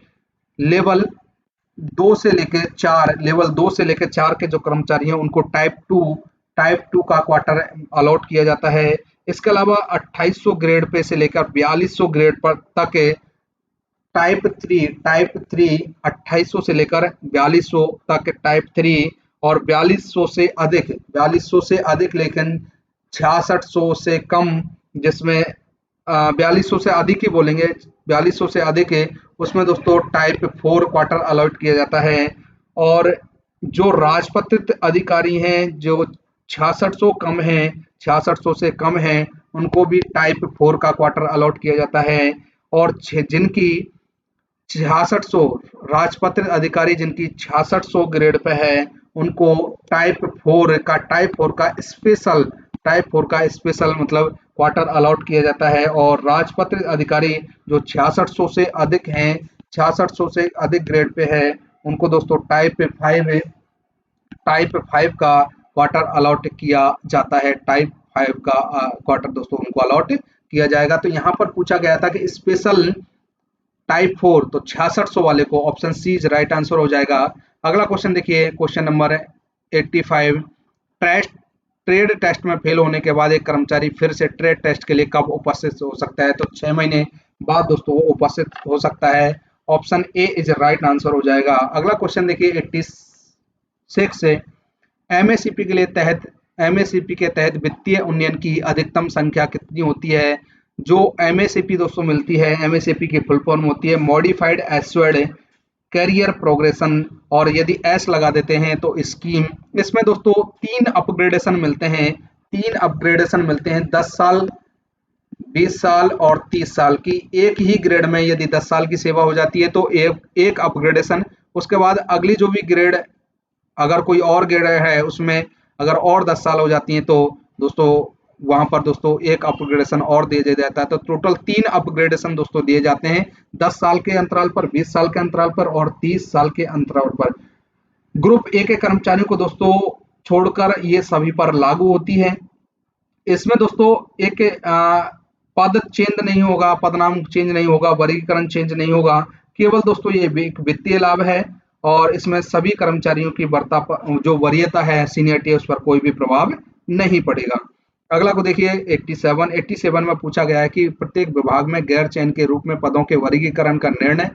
2 से लेकर 4 के जो कर्मचारी हैं उनको टाइप 2 का क्वार्टर अलॉट किया जाता है। इसके अलावा 2800 ग्रेड पे से लेकर 4200 ग्रेड पर तक टाइप 3 2800 से लेकर 4200 तक टाइप 3, और 4200 से अधिक लेकिन 6600 से कम, जिसमें 4200 से अधिक ही बोलेंगे, 4200 से अधिक है उसमें दोस्तों टाइप 4 क्वार्टर अलॉट किया जाता है। और जो राजपत्रित अधिकारी हैं जो 6600 से कम हैं उनको भी टाइप 4 का क्वार्टर अलॉट किया जाता है। और जिनकी 6600 राजपत्रित अधिकारी जिनकी 6600 ग्रेड पे है उनको टाइप 4 का स्पेशल मतलब क्वार्टर अलॉट किया जाता है। और राजपत्रित अधिकारी जो 6600 से अधिक हैं, 6600 से अधिक ग्रेड पे है, उनको दोस्तों टाइप 5 का क्वार्टर अलॉट किया जाता है। टाइप 5 का क्वार्टर दोस्तों उनको अलॉट किया जाएगा। तो यहाँ पर पूछा गया था कि स्पेशल टाइप 4, तो 6600 वाले को ऑप्शन सी राइट आंसर हो जाएगा। अगला क्वेश्चन देखिए, क्वेश्चन नंबर 85, ट्रेड टेस्ट में फेल होने के बाद एक कर्मचारी फिर से ट्रेड टेस्ट के लिए कब उपस्थित हो सकता है? तो 6 महीने बाद दोस्तों वो उपस्थित हो सकता है। Option A is right answer हो जाएगा। अगला क्वेश्चन देखिए 86 से, एमएससीपी के तहत वित्तीय उन्नयन की अधिकतम संख्या कितनी होती है? जो एमएससीपी दोस्तों मिलती है, एमएससीपी की फुल फॉर्म होती है मॉडिफाइड एस्योर्ड कैरियर प्रोग्रेशन, और यदि एस लगा देते हैं तो स्कीम। इसमें दोस्तों 3 अपग्रेडेशन मिलते हैं, 10 साल, 20 साल और 30 साल की। एक ही ग्रेड में यदि 10 साल की सेवा हो जाती है तो एक अपग्रेडेशन, उसके बाद अगली जो भी ग्रेड, अगर कोई और ग्रेड है उसमें अगर और 10 साल हो जाती हैं तो दोस्तों वहां पर दोस्तों एक अपग्रेडेशन और दिया जाता है। तो टोटल 3 अपग्रेडेशन दोस्तों दिए जाते हैं 10 साल के अंतराल पर, 20 साल के अंतराल पर और 30 साल के अंतराल पर। ग्रुप ए के कर्मचारियों को दोस्तों छोड़कर ये सभी पर लागू होती है। इसमें दोस्तों एक पद चेंज नहीं होगा, पदनाम चेंज नहीं होगा, वर्गीकरण चेंज नहीं होगा। केवल दोस्तों ये एक वित्तीय लाभ है और इसमें सभी कर्मचारियों की वर्ता जो वरीयता है, सीनियरिटी है, उस पर कोई भी प्रभाव नहीं पड़ेगा। अगला को देखिए 87 में पूछा गया है कि प्रत्येक विभाग में गैर चयन के रूप में पदों के वर्गीकरण का निर्णय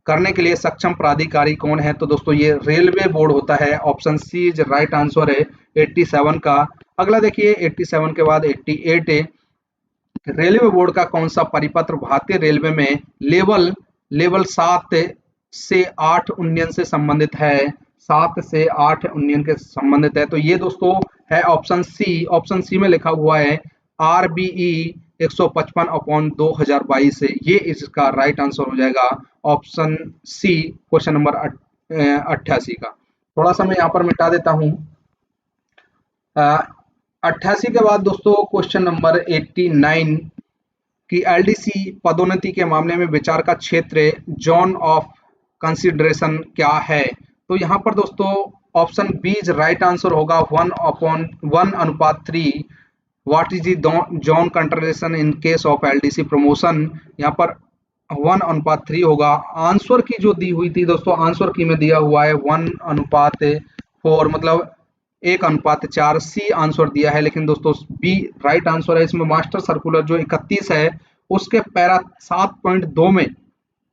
करने के लिए सक्षम प्राधिकारी कौन है? तो दोस्तों ये रेलवे बोर्ड होता है। Option C is right answer है 87 का। अगला देखिए 87 के बाद 88 है। रेलवे बोर्ड का कौन सा परिपत्र भारतीय रेलवे में लेवल 7 से 8 उन्नयन से संबंधित है? 7 से 8 उन्नयन के संबंधित है। तो ये दोस्तों है ऑप्शन सी। ऑप्शन सी में लिखा हुआ है RBE 155/2022 से। ये इसका राइट आंसर हो जाएगा ऑप्शन सी, क्वेश्चन नंबर 88 का। थोड़ा सा मैं यहाँ पर मिटा देता हूँ। 88 के बाद दोस्तों क्वेश्चन नंबर 89 कि LDC पदोन्नति के मामले में विचार का क्षेत्र जोन ऑफ कंसिडरेशन क्या है? तो यहाँ पर दोस्तों ऑप्शन बी राइट आंसर होगा 1/1/3। What is the zone consideration in case of LDC promotion? यहाँ पर 1/3 होगा। आंसर की जो दी हुई थी दोस्तों, आंसर की में दिया हुआ है 1/4, मतलब 1/4। सी आंसर दिया है, लेकिन दोस्तों बी राइट आंसर है। इसमें मास्टर सर्कुलर जो 31 है उसके पैरा 7.2 में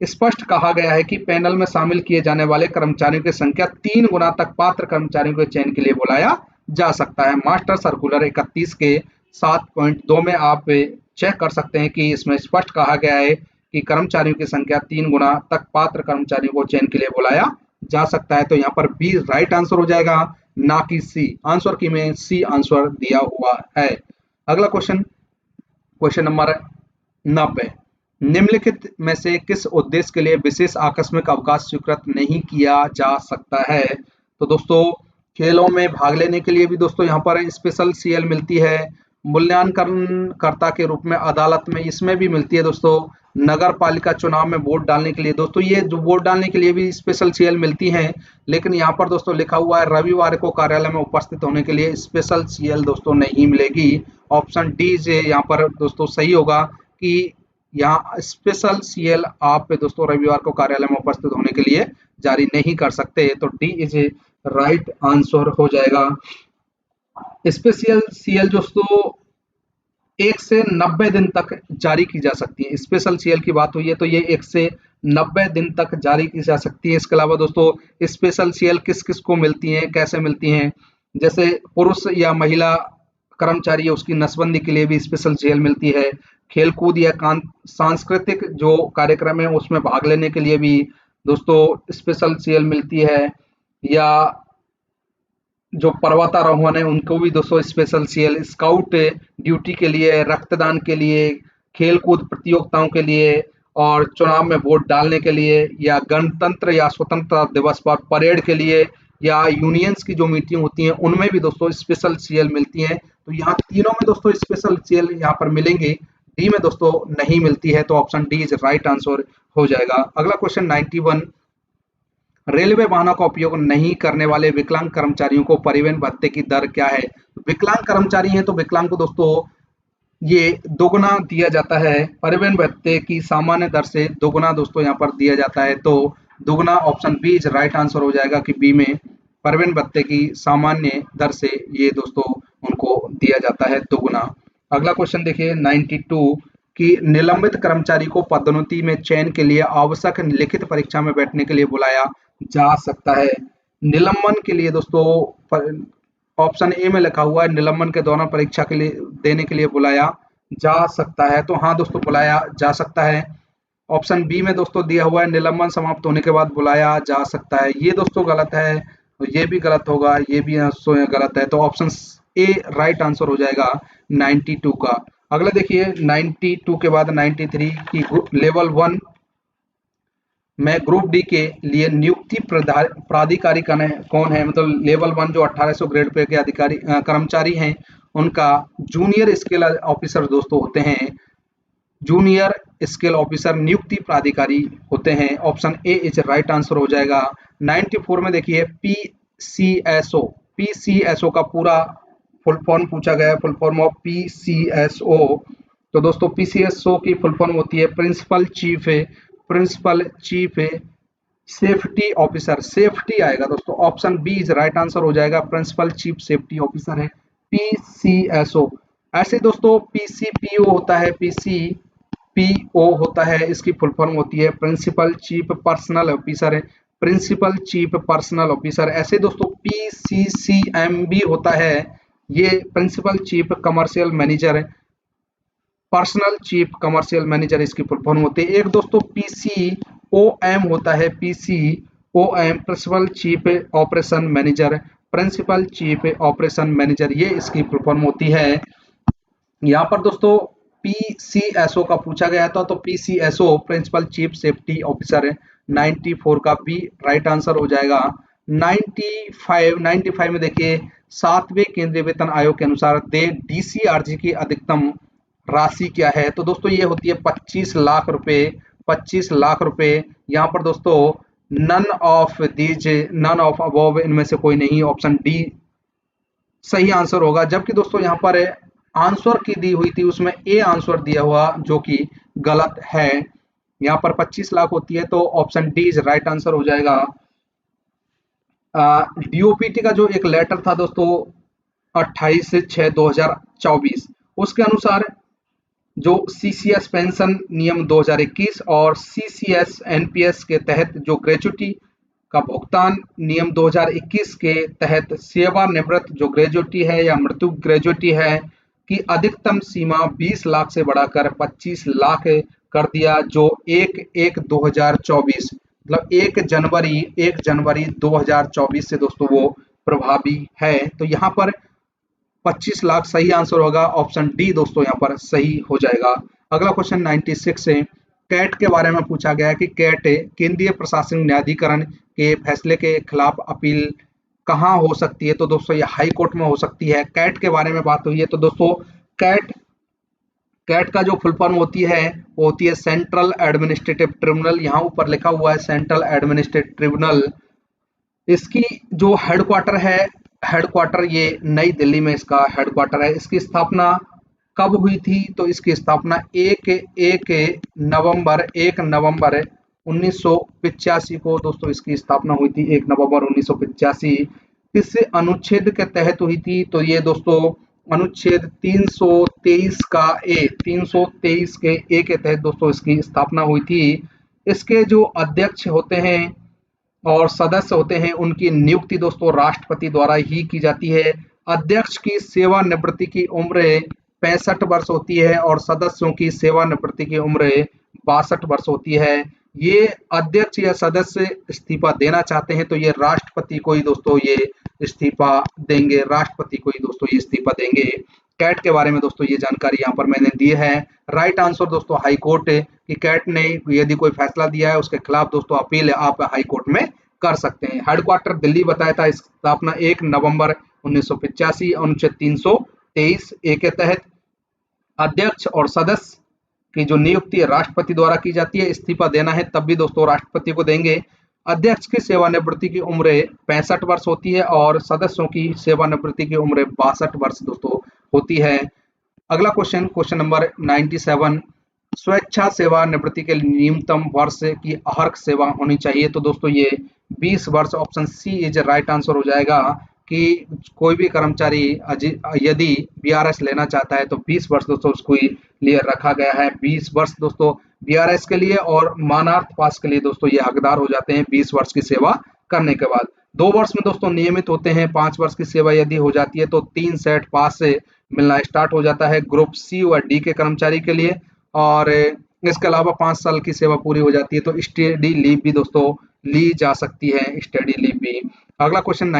स्पष्ट कहा गया है कि पैनल में शामिल किए जाने वाले कर्मचारियों की संख्या 3 गुना तक पात्र कर्मचारियों के चयन के लिए बुलाया जा सकता है। मास्टर सर्कुलर 31 के 7.2 में आप चेक कर सकते हैं कि इसमें स्पष्ट कहा गया है कि कर्मचारियों की संख्या 3 गुना तक पात्र कर्मचारियों को चयन के लिए बुलाया जा सकता है। तो यहाँ पर बी राइट आंसर हो जाएगा, ना कि सी। आंसर की में सी आंसर दिया हुआ है। अगला क्वेश्चन नंबर 90। निम्नलिखित में से किस उद्देश्य के लिए विशेष आकस्मिक अवकाश स्वीकृत नहीं किया जा सकता है? तो दोस्तों खेलों में भाग लेने के लिए भी दोस्तों यहाँ पर स्पेशल CL मिलती है। मूल्यांकनकर्ता के रूप में अदालत में इसमें भी मिलती है दोस्तों। नगर पालिका चुनाव में वोट डालने के लिए दोस्तों, ये जो वोट डालने के लिए भी स्पेशल CL मिलती है। लेकिन यहाँ पर दोस्तों लिखा हुआ है रविवार को कार्यालय में उपस्थित होने के लिए स्पेशल CL दोस्तों नहीं मिलेगी। ऑप्शन डी यहाँ पर दोस्तों सही होगा कि यहाँ स्पेशल CL आप दोस्तों रविवार को कार्यालय में उपस्थित होने के लिए जारी नहीं कर सकते। तो डी इज राइट आंसर हो जाएगा। स्पेशल CL दोस्तों 1 से 90 दिन तक जारी की जा सकती है। स्पेशल CL की बात हुई है तो ये 1 से 90 दिन तक जारी की जा सकती है। इसके अलावा दोस्तों स्पेशल CL किस किस को मिलती है, कैसे मिलती हैं? जैसे पुरुष या महिला कर्मचारी है उसकी नसबंदी के लिए भी स्पेशल CL मिलती है। खेलकूद या सांस्कृतिक जो कार्यक्रम है उसमें भाग लेने के लिए भी दोस्तों स्पेशल CL मिलती है। या जो पर्वतारोहण है उनको भी दोस्तों स्पेशल CL, स्काउट ड्यूटी के लिए, रक्तदान के लिए, खेलकूद प्रतियोगिताओं के लिए और चुनाव में वोट डालने के लिए, या गणतंत्र या स्वतंत्रता दिवस पर परेड के लिए, या यूनियंस की जो मीटिंग होती हैं उनमें भी दोस्तों स्पेशल CL मिलती है। तो यहाँ तीनों में दोस्तों स्पेशल CL यहाँ पर मिलेंगे। डी में दोस्तों नहीं मिलती है, तो option D is right answer हो जाएगा। अगला क्वेश्चन 91। रेलवे वाहनों का उपयोग नहीं करने वाले विकलांग कर्मचारियों को परिवहन भत्ते की दर क्या है? विकलांग कर्मचारी हैं तो विकलांग को दोस्तों ये दोगुना दिया जाता है। परिवहन भत्ते की सामान्य दर से दोगुना दोस्तों यहाँ पर दिया जाता है। तो दोगुना option B is right answer हो जाएगा कि बी में परिवहन भत्ते की सामान्य दर से ये दोस्तों उनको दिया जाता है दोगुना। अगला क्वेश्चन देखिए 92 कि निलंबित कर्मचारी को पदोन्नति में चयन के लिए आवश्यक लिखित परीक्षा में बैठने के लिए बुलाया जा सकता है। निलंबन के लिए दोस्तों ऑप्शन ए में लिखा हुआ है निलंबन के दौरान परीक्षा के लिए देने के लिए बुलाया जा सकता है। तो हाँ दोस्तों बुलाया जा सकता है। ऑप्शन बी में दोस्तों दिया हुआ है निलंबन समाप्त होने के बाद बुलाया जा सकता है। ये दोस्तों गलत है, तो ये भी गलत होगा, ये भी गलत है। तो ऑप्शन ए राइट आंसर हो जाएगा 92 का। अगला देखिए 92 के बाद 93 की लेवल 1 में ग्रुप डी के लिए नियुक्ति प्राधिकारी कौन है? मतलब लेवल 1 जो 1800 ग्रेड पे के अधिकारी कर्मचारी हैं उनका जूनियर स्केल ऑफिसर दोस्तों होते हैं। जूनियर स्केल ऑफिसर नियुक्ति प्राधिकारी होते हैं। Option A is right answer हो जाएगा। 94 में देखिए PCSO, PCSO का पूरा फुल फॉर्म पूछा गया है, फुल फॉर्म ऑफ PCSO। तो दोस्तों PCSO की फुल फॉर्म होती है principal chief safety officer. Safety आएगा दोस्तों, option B is right answer हो जाएगा, प्रिंसिपल चीफ सेफ्टी ऑफिसर है PCSO। ऐसे दोस्तों PCPO होता है, PCPO होता है, इसकी फुल फॉर्म होती है प्रिंसिपल चीफ पर्सनल ऑफिसर है, प्रिंसिपल चीफ पर्सनल ऑफिसर। ऐसे दोस्तों PCCM भी होता है, ये principal chief commercial manager, personnel chief commercial manager इसकी फुल फॉर्म होती है। एक दोस्तों PCOM होता है, PCOM principal chief operation manager, principal chief operation manager, ये इसकी फुल फॉर्म होती है। यहाँ पर दोस्तों PCSO का पूछा गया था, तो PCSO principal chief safety officer है। 94 का बी राइट आंसर हो जाएगा। 95 में देखिए, 7वें केंद्रीय वेतन आयोग के अनुसार DCRG की अधिकतम राशि क्या है? तो दोस्तों ये होती है 25 लाख रुपए, 25 लाख रुपए। यहाँ पर दोस्तों नन ऑफ अबव इनमें से कोई नहीं, ऑप्शन डी सही आंसर होगा। जबकि दोस्तों यहाँ पर आंसर की दी हुई थी, उसमें ए आंसर दिया हुआ जो कि गलत है। यहाँ पर 25 लाख होती है, तो option D is right answer हो जाएगा। DOPT का जो एक लेटर था दोस्तों 28/6/2024, उसके अनुसार जो CCS पेंशन नियम 2021 और CCS NPS के तहत जो ग्रेजुटी का भुगतान नियम 2021 के तहत सेवानिवृत्त जो ग्रेजुटी है या मृत्यु ग्रेजुटी है की अधिकतम सीमा 20 लाख से बढ़ाकर 25 लाख कर दिया, जो 1/1/2024 मतलब 1 जनवरी 2024 से दोस्तों वो प्रभावी है। तो यहाँ पर 25 लाख सही आंसर होगा, ऑप्शन डी दोस्तों यहाँ पर सही हो जाएगा। अगला क्वेश्चन 96 से कैट के बारे में पूछा गया कि कैट केंद्रीय प्रशासनिक न्यायाधिकरण के फैसले के खिलाफ अपील कहाँ हो सकती है? तो दोस्तों ये हाई कोर्ट में हो सकती है। कैट के बारे में बात हुई है, तो दोस्तों कैट का जो फुल फॉर्म होती है वो होती है सेंट्रल एडमिनिस्ट्रेटिव ट्रिब्यूनल। यहाँ ऊपर लिखा हुआ है सेंट्रल एडमिनिस्ट्रेटिव ट्रिब्यूनल। इसकी जो हेडक्वार्टर ये नई दिल्ली में इसका हेडक्वार्टर है। इसकी स्थापना कब हुई थी? तो इसकी स्थापना 1 नवंबर 1985 को दोस्तों इसकी स्थापना हुई थी, 1 नवंबर 1985। किस अनुच्छेद के तहत हुई थी? तो ये दोस्तों अनुच्छेद 323 के ए के तहत दोस्तों इसकी स्थापना हुई थी। इसके जो अध्यक्ष होते हैं और सदस्य होते हैं, उनकी नियुक्ति दोस्तों राष्ट्रपति द्वारा ही की जाती है। अध्यक्ष की सेवानिवृत्ति की उम्र 65 वर्ष होती है और सदस्यों की सेवानिवृत्ति की उम्र 62 वर्ष होती है। ये अध्यक्ष या सदस्य इस्तीफा देना चाहते हैं तो ये राष्ट्रपति को ही दोस्तों ये इस्तीफा देंगे, राष्ट्रपति को ही दोस्तों ये इस्तीफा देंगे। कैट के बारे में दोस्तों ये जानकारी यहाँ पर मैंने दी है। राइट आंसर दोस्तों हाई कोर्ट कि कैट ने यदि कोई फैसला दिया है उसके खिलाफ दोस्तों अपील आप हाई कोर्ट में कर सकते हैं। हेडक्वार्टर दिल्ली बताया था, स्थापना 1 नवंबर 1985 अनुच्छेद 323 ए के तहत। अध्यक्ष और सदस्य की जो नियुक्ति राष्ट्रपति द्वारा की जाती है, इस्तीफा देना है तब भी दोस्तों राष्ट्रपति को देंगे। अध्यक्ष की सेवानिवृत्ति की उम्र 65 वर्ष होती है और सदस्यों की सेवानिवृत्ति की उम्र 62 वर्ष दोस्तों होती है। अगला क्वेश्चन नंबर 97, स्वेच्छा सेवानिवृत्ति के न्यूनतम वर्ष की अर्हक सेवा होनी चाहिए। तो दोस्तों ये 20 वर्ष, option C is right answer हो जाएगा कि कोई भी कर्मचारी यदि BRS लेना चाहता है तो 20 वर्ष दोस्तों उसको लिए रखा गया है। 20 वर्ष दोस्तों BRS के लिए और मानार्थ पास के लिए दोस्तों ये हकदार हो जाते हैं 20 वर्ष की सेवा करने के बाद। 2 वर्ष में दोस्तों नियमित होते हैं। 5 वर्ष की सेवा यदि हो जाती है तो 3 सेट पास से मिलना स्टार्ट हो जाता है ग्रुप सी और डी के कर्मचारी के लिए। और इसके अलावा 5 साल की सेवा पूरी हो जाती है तो स्टडी लीव भी दोस्तों ली जा सकती है, स्टडी लीव भी। अगला क्वेश्चन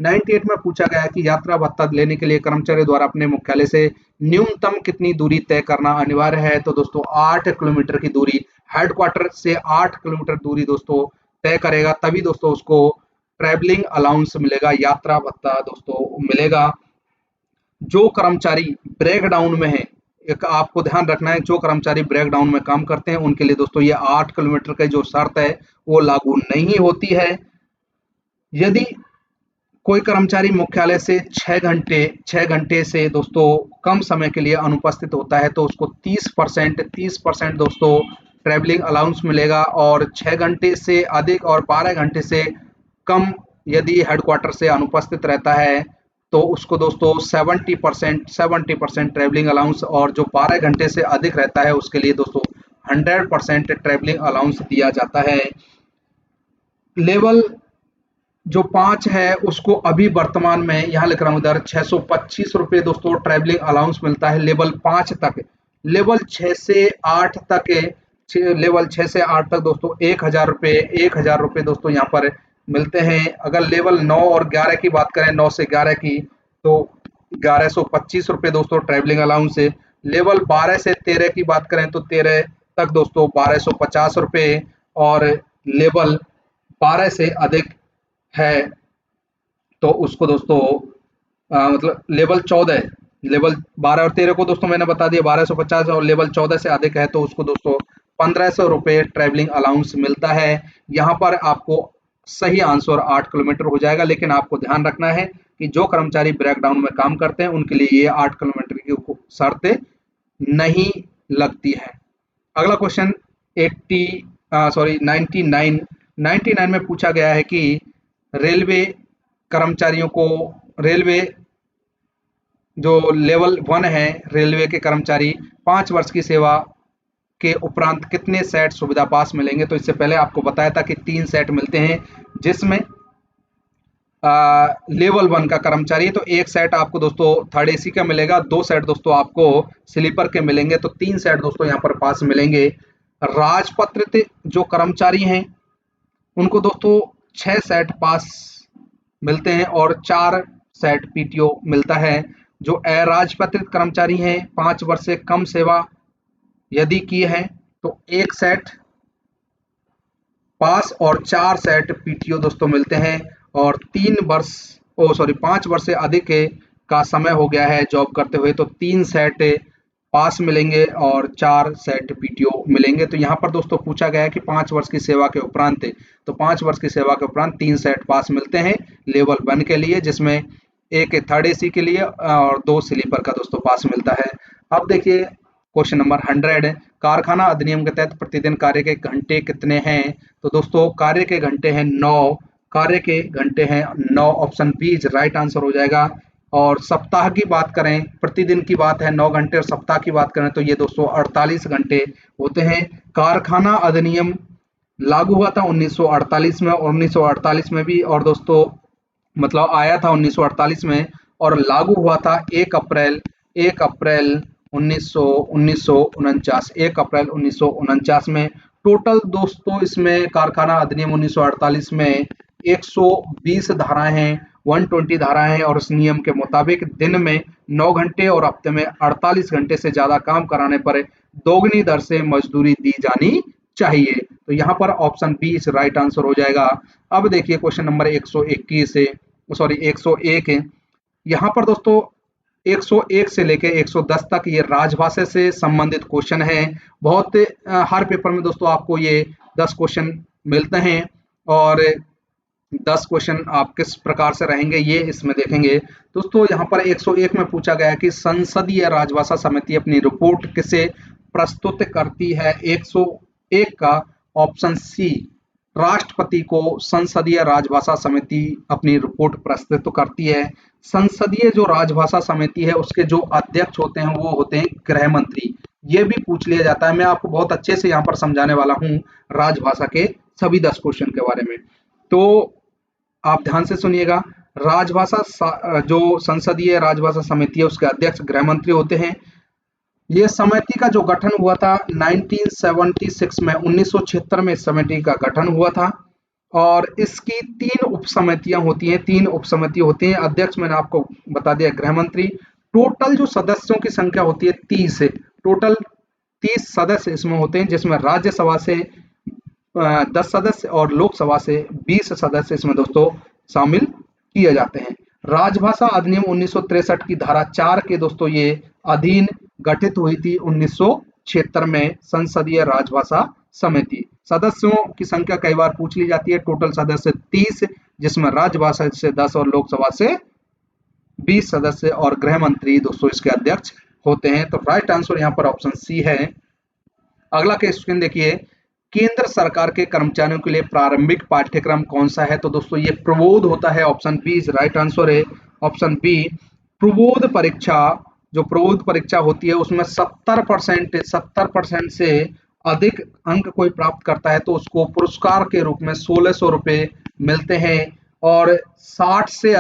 98 में पूछा गया है कि यात्रा भत्ता लेने के लिए कर्मचारी द्वारा अपने मुख्यालय से न्यूनतम कितनी दूरी तय करना अनिवार्य है? तो दोस्तों 8 किलोमीटर की दूरी, हेडक्वार्टर से 8 किलोमीटर दूरी दोस्तों तय करेगा, तभी दोस्तों उसको ट्रैवलिंग अलाउंस मिलेगा, यात्रा भत्ता दोस्तों मिलेगा। जो कर्मचारी ब्रेकडाउन में है, एक आपको ध्यान रखना है, जो कर्मचारी ब्रेकडाउन में काम करते हैं उनके लिए दोस्तों ये 8 किलोमीटर का जो शर्त है वो लागू नहीं होती है। यदि कोई कर्मचारी मुख्यालय से 6 घंटे से दोस्तों कम समय के लिए अनुपस्थित होता है तो उसको 30% दोस्तों ट्रैवलिंग अलाउंस मिलेगा, और 6 घंटे से अधिक और 12 घंटे से कम यदि हेडक्वार्टर से अनुपस्थित रहता है तो उसको दोस्तों 70% ट्रैवलिंग अलाउंस, और जो 12 घंटे से अधिक रहता है उसके लिए दोस्तों 100% ट्रैवलिंग अलाउंस दिया जाता है। लेवल जो 5 है उसको अभी वर्तमान में यहाँ लिख रहा हूँ इधर 625 रुपये दोस्तों ट्रैवलिंग अलाउंस मिलता है लेवल 5 तक। लेवल 6 से 8 तक लेवल 6 से 8 तक दोस्तों 1000 रुपये दोस्तों यहाँ पर मिलते हैं। अगर लेवल 9 और 11 की बात करें, 9 से 11 की, तो 1125 रुपये दोस्तों ट्रैवलिंग अलाउंस है। लेवल 12 से 13 की बात करें तो 13 तक दोस्तों 1250 रुपये, और लेवल 12 से अधिक है तो उसको दोस्तों मतलब लेवल 12 और 13 को दोस्तों मैंने बता दिया 1250, और लेवल 14 से अधिक है तो उसको दोस्तों 1500 रुपये ट्रैवलिंग अलाउंस मिलता है। यहाँ पर आपको सही आंसर 8 किलोमीटर हो जाएगा, लेकिन आपको ध्यान रखना है कि जो कर्मचारी ब्रेकडाउन में काम करते हैं उनके लिए ये 8 किलोमीटर की शर्तें नहीं लगती है। अगला क्वेश्चन 99 में पूछा गया है कि रेलवे कर्मचारियों को रेलवे जो लेवल 1 है, रेलवे के कर्मचारी 5 वर्ष की सेवा के उपरांत कितने सेट सुविधा पास मिलेंगे। तो इससे पहले आपको बताया था कि 3 सेट मिलते हैं, जिसमें लेवल 1 का कर्मचारी है तो 1 सेट आपको दोस्तों थर्ड एसी का मिलेगा, 2 सेट दोस्तों आपको स्लीपर के मिलेंगे, तो 3 सेट दोस्तों यहाँ पर पास मिलेंगे। राजपत्रित जो कर्मचारी हैं उनको दोस्तों 6 सेट पास मिलते हैं और 4 सेट पीटीओ मिलता है। जो अराजपत्रित कर्मचारी हैं 5 वर्ष से कम सेवा यदि की है तो 1 सेट पास और 4 सेट पीटीओ दोस्तों मिलते हैं, और 5 वर्ष से अधिक का समय हो गया है जॉब करते हुए तो 3 सेट पास मिलेंगे और 4 सेट पीटीओ मिलेंगे। तो यहाँ पर दोस्तों पूछा गया है कि 5 वर्ष की सेवा के उपरांत, तो 5 वर्ष की सेवा के उपरांत 3 सेट पास मिलते हैं लेवल 1 के लिए, जिसमें एक थर्ड एसी के लिए और 2 स्लीपर का दोस्तों पास मिलता है। अब देखिए क्वेश्चन नंबर 100, कारखाना अधिनियम के तहत प्रतिदिन कार्य के घंटे कितने हैं। तो दोस्तों कार्य के घंटे हैं 9, कार्य के घंटे हैं 9, ऑप्शन बी राइट आंसर हो जाएगा। और सप्ताह की बात करें, प्रतिदिन की बात है 9 घंटे, और सप्ताह की बात करें तो ये दोस्तों 48 घंटे होते हैं। कारखाना अधिनियम लागू हुआ था 1948 में, और 1948 में भी, और दोस्तों मतलब आया था 1948 में और लागू हुआ था 1 अप्रैल 1949 में। टोटल दोस्तों इसमें कारखाना अधिनियम 1948 में 120 धाराएं हैं, 120 धाराएं हैं, और इस नियम के मुताबिक दिन में 9 घंटे और हफ्ते में 48 घंटे से ज्यादा काम कराने पर दोगुनी दर से मजदूरी दी जानी चाहिए। तो यहाँ पर ऑप्शन बी इस राइट आंसर हो जाएगा। अब देखिए क्वेश्चन नंबर 101 है। यहाँ पर दोस्तों 101 से लेके 110 तक ये राजभाषा से संबंधित क्वेश्चन है। बहुत हर पेपर में दोस्तों आपको ये 10 क्वेश्चन मिलते हैं, और 10 क्वेश्चन आप किस प्रकार से रहेंगे ये इसमें देखेंगे। दोस्तों यहाँ पर 101 में पूछा गया है कि संसदीय राजभाषा समिति अपनी रिपोर्ट किसे प्रस्तुत करती है। 101 का ऑप्शन सी, राष्ट्रपति को संसदीय राजभाषा समिति अपनी रिपोर्ट प्रस्तुत करती है। संसदीय जो राजभाषा समिति है उसके जो अध्यक्ष होते हैं वो होते हैं गृह मंत्री। ये भी पूछ लिया जाता है, मैं आपको बहुत अच्छे से यहाँ पर समझाने वाला हूँ राजभाषा के सभी 10 क्वेश्चन के बारे में, तो आप ध्यान से सुनिएगा। राजभाषा जो संसदीय राजभाषा समिति है उसके अध्यक्ष गृह मंत्री होते हैं। ये समिति का जो गठन हुआ था 1976 में, 1976 में इस समिति का गठन हुआ था, और इसकी 3 उप समितियां होती हैं, 3 उप समिति होती हैं। अध्यक्ष मैंने आपको बता दिया गृह मंत्री। टोटल जो सदस्यों की संख्या होती है 30 है, टोटल 30 सदस्य इसमें होते हैं, जिसमें राज्यसभा से 10 सदस्य और लोकसभा से 20 सदस्य इसमें दोस्तों शामिल किए जाते हैं। राजभाषा अधिनियम 1963 की धारा 4 के दोस्तों ये अधीन गठित हुई थी 1976 में संसदीय राजभाषा समिति। सदस्यों की संख्या कई बार पूछ ली जाती है। टोटल सदस्य 30, जिसमें राज्यसभा से 10 और लोकसभा से 20 सदस्य और गृह मंत्री दोस्तों इसके अध्यक्ष होते हैं। तो राइट आंसर यहाँ पर ऑप्शन सी है। अगला क्वेश्चन देखिए, केंद्र सरकार के कर्मचारियों के लिए प्रारंभिक पाठ्यक्रम कौन सा है? तो दोस्तों ये प्रबोध होता है। Option B is right answer है। ऑप्शन बी, प्रबोध परीक्षा, जो प्रबोध परीक्षा होती है उसमें 70% से अधिक अंक कोई प्राप्त करता है तो उसको पुरस्कार के रूप में 1600 रुपये मिलते हैं। और 60 से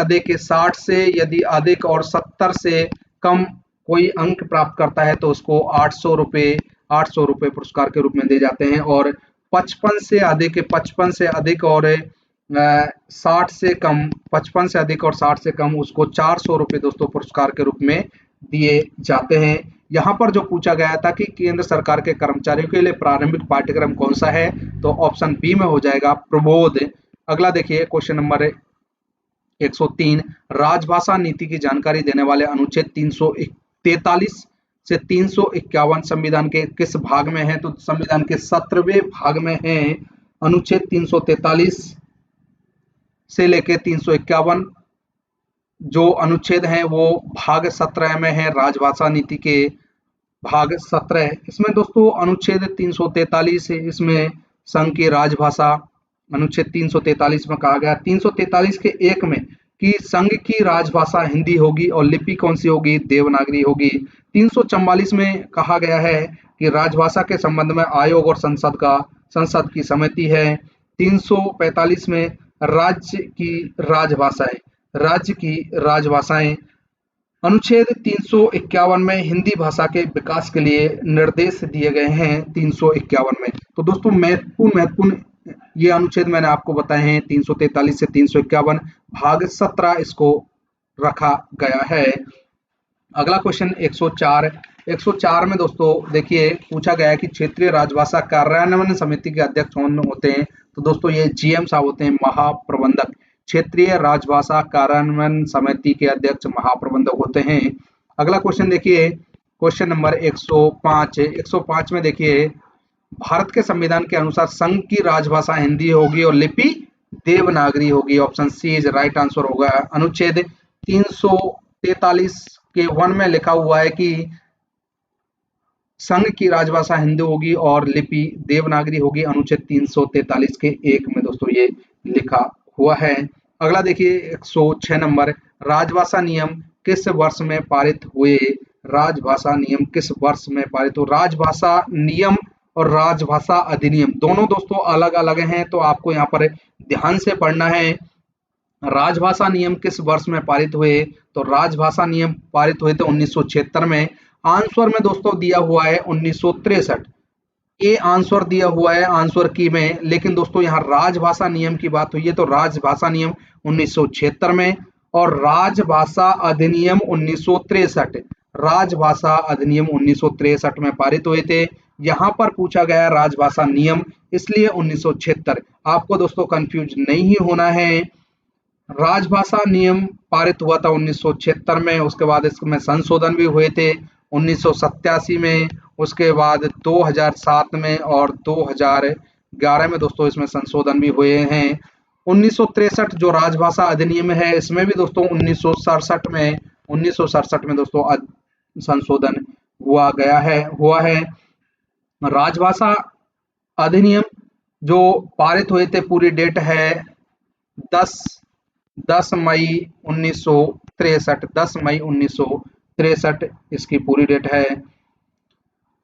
यदि अधिक और 70 से कम कोई अंक प्राप्त करता है तो उसको 800 रुपये पुरस्कार के रूप में दे जाते हैं। और 55 से अधिक और 60 से कम, 55 से अधिक और 60 से कम उसको 400 रुपये दोस्तों पुरस्कार के रूप में दिए जाते हैं। यहाँ पर जो पूछा गया था कि केंद्र सरकार के कर्मचारियों के लिए प्रारंभिक पाठ्यक्रम कौन सा है, तो ऑप्शन बी में हो जाएगा प्रबोध। अगला देखिए क्वेश्चन नंबर 103, राजभाषा नीति की जानकारी देने वाले अनुच्छेद 343 से 351 संविधान के किस भाग में है? तो संविधान के 17वें भाग में है। अनुच्छेद 343 से लेके 351 जो अनुच्छेद हैं वो भाग 17 में है, राजभाषा नीति के भाग 17। इसमें दोस्तों अनुच्छेद 343 है, इसमें संघ की राजभाषा अनुच्छेद 343 में कहा गया 343 के 1 में कि संघ की राजभाषा हिंदी होगी और लिपि कौन सी होगी? देवनागरी होगी। 344 में कहा गया है कि राजभाषा के संबंध में आयोग और संसद की समिति है। 345 में राज्य की राजभाषाएं। अनुच्छेद 351 में हिंदी भाषा के विकास के लिए निर्देश दिए गए हैं 351 में। तो दोस्तों महत्वपूर्ण ये अनुच्छेद मैंने आपको बताए हैं 343 से 351, भाग 17 इसको रखा गया है। अगला क्वेश्चन 104 में दोस्तों देखिए पूछा गया है कि क्षेत्रीय राजभाषा कार्यान्वयन समिति के अध्यक्ष कौन होते हैं? तो दोस्तों ये जीएम साहब होते हैं, महाप्रबंधक। क्षेत्रीय राजभाषा कार्यान्वयन समिति के अध्यक्ष महाप्रबंधक होते हैं। अगला क्वेश्चन देखिए क्वेश्चन नंबर 105 में देखिए, भारत के संविधान के अनुसार संघ की राजभाषा हिंदी होगी और लिपि देवनागरी होगी। Option C is right answer होगा। अनुच्छेद 343 के 1 में लिखा हुआ है कि संघ की राजभाषा हिंदी होगी और लिपि देवनागरी होगी। अनुच्छेद 343 के 1 में दोस्तों ये लिखा हुआ है। अगला देखिए 106 नंबर, राजभाषा नियम किस वर्ष में पारित हुए? राजभाषा नियम किस वर्ष में पारित हुए? राजभाषा नियम और राजभाषा अधिनियम दोनों दोस्तों अलग अलग हैं, तो आपको यहाँ पर ध्यान से पढ़ना है। राजभाषा नियम किस वर्ष में पारित हुए? तो राजभाषा नियम पारित हुए थे 1976 में। आंसर में दोस्तों दिया हुआ है 1963, ये आंसर दिया हुआ है आंसर की में, लेकिन दोस्तों यहाँ राजभाषा नियम की बात हुई है तो राजभाषा नियम 1976 में और राजभाषा अधिनियम 1963, राजभाषा अधिनियम 1963 में पारित हुए थे। यहाँ पर पूछा गया राजभाषा नियम इसलिए 1976, आपको दोस्तों कंफ्यूज नहीं होना है। राजभाषा नियम पारित हुआ था 1976 में, उसके बाद इसमें संशोधन भी हुए थे 1987 में, उसके बाद 2007 में और 2011 में दोस्तों इसमें संशोधन भी हुए हैं। 1963 जो राजभाषा अधिनियम है इसमें भी दोस्तों 1967 में दोस्तों संशोधन हुआ है। राजभाषा अधिनियम जो पारित हुए थे पूरी डेट है 10 मई 1963 इसकी पूरी डेट है।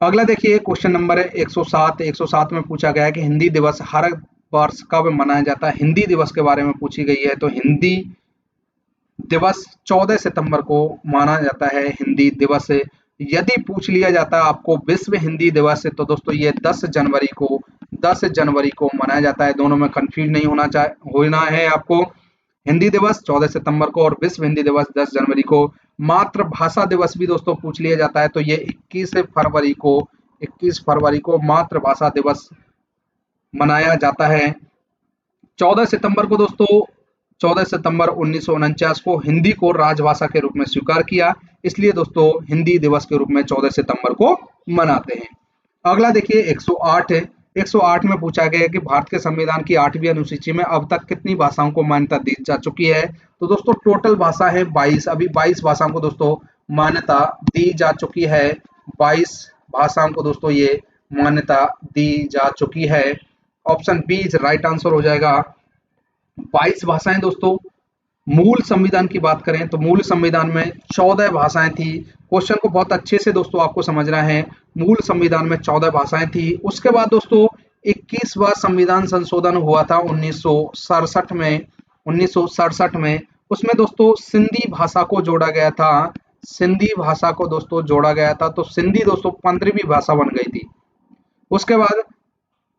अगला देखिए क्वेश्चन नंबर 107 में पूछा गया है कि हिंदी दिवस हर वर्ष कब मनाया जाता है? हिंदी दिवस के बारे में पूछी गई है, तो हिंदी दिवस 14 सितंबर को माना जाता है। हिंदी दिवस यदि पूछ लिया जाता है आपको विश्व हिंदी दिवस, तो दोस्तों ये 10 जनवरी को मनाया जाता है। दोनों में कंफ्यूज नहीं होना है आपको। हिंदी दिवस 14 सितंबर को और विश्व हिंदी दिवस 10 जनवरी को। मातृभाषा दिवस भी दोस्तों पूछ लिया जाता है तो ये 21 फरवरी को मातृभाषा दिवस मनाया जाता है। 14 सितंबर को दोस्तों 14 सितंबर 1949 को हिंदी को राजभाषा के रूप में स्वीकार किया, इसलिए दोस्तों हिंदी दिवस के रूप में 14 सितंबर को मनाते हैं। अगला देखिए 108 में पूछा गया है कि भारत के संविधान की 8वीं अनुसूची में अब तक कितनी भाषाओं को मान्यता दी जा चुकी है। तो दोस्तों टोटल भाषा है 22, अभी 22 भाषाओं को दोस्तों मान्यता दी जा चुकी है। 22 भाषाओं को दोस्तों ये मान्यता दी जा चुकी है। Option B is right answer हो जाएगा। 22 भाषाएं दोस्तों। मूल संविधान की बात करें तो मूल संविधान में 14 भाषाएं थी। क्वेश्चन को बहुत अच्छे से दोस्तों आपको समझना है। मूल संविधान में 14 भाषाएं थी। उसके बाद दोस्तों 21वां संविधान संशोधन हुआ था 1967 में। 1967 में उसमें दोस्तों सिंधी भाषा को जोड़ा गया था। सिंधी भाषा को दोस्तों जोड़ा गया था, तो सिंधी दोस्तों 15वीं भाषा बन गई थी। उसके बाद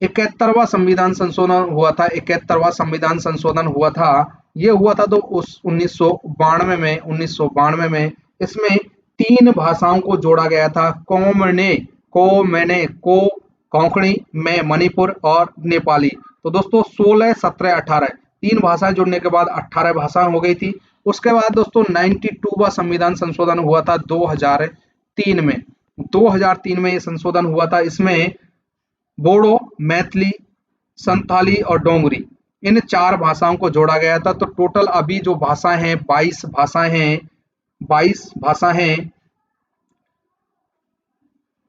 71वां संविधान संशोधन हुआ था। 71वां संविधान संशोधन हुआ था, ये हुआ था तो उस 1992 में इसमें 3 भाषाओं को जोड़ा गया था। को कोंकणी में मणिपुर और नेपाली। तो दोस्तों 16, 17, 18 3 भाषाएं जुड़ने के बाद 18 भाषाएं हो गई थी। उसके बाद दोस्तों 92वां संविधान संशोधन हुआ था 2003 में। 2003 में ये संशोधन हुआ था। इसमें बोडो, मैथिली, संथाली और डोगरी, इन 4 भाषाओं को जोड़ा गया था। तो टोटल अभी जो भाषाएं हैं 22 भाषाएं हैं। 22 भाषा हैं।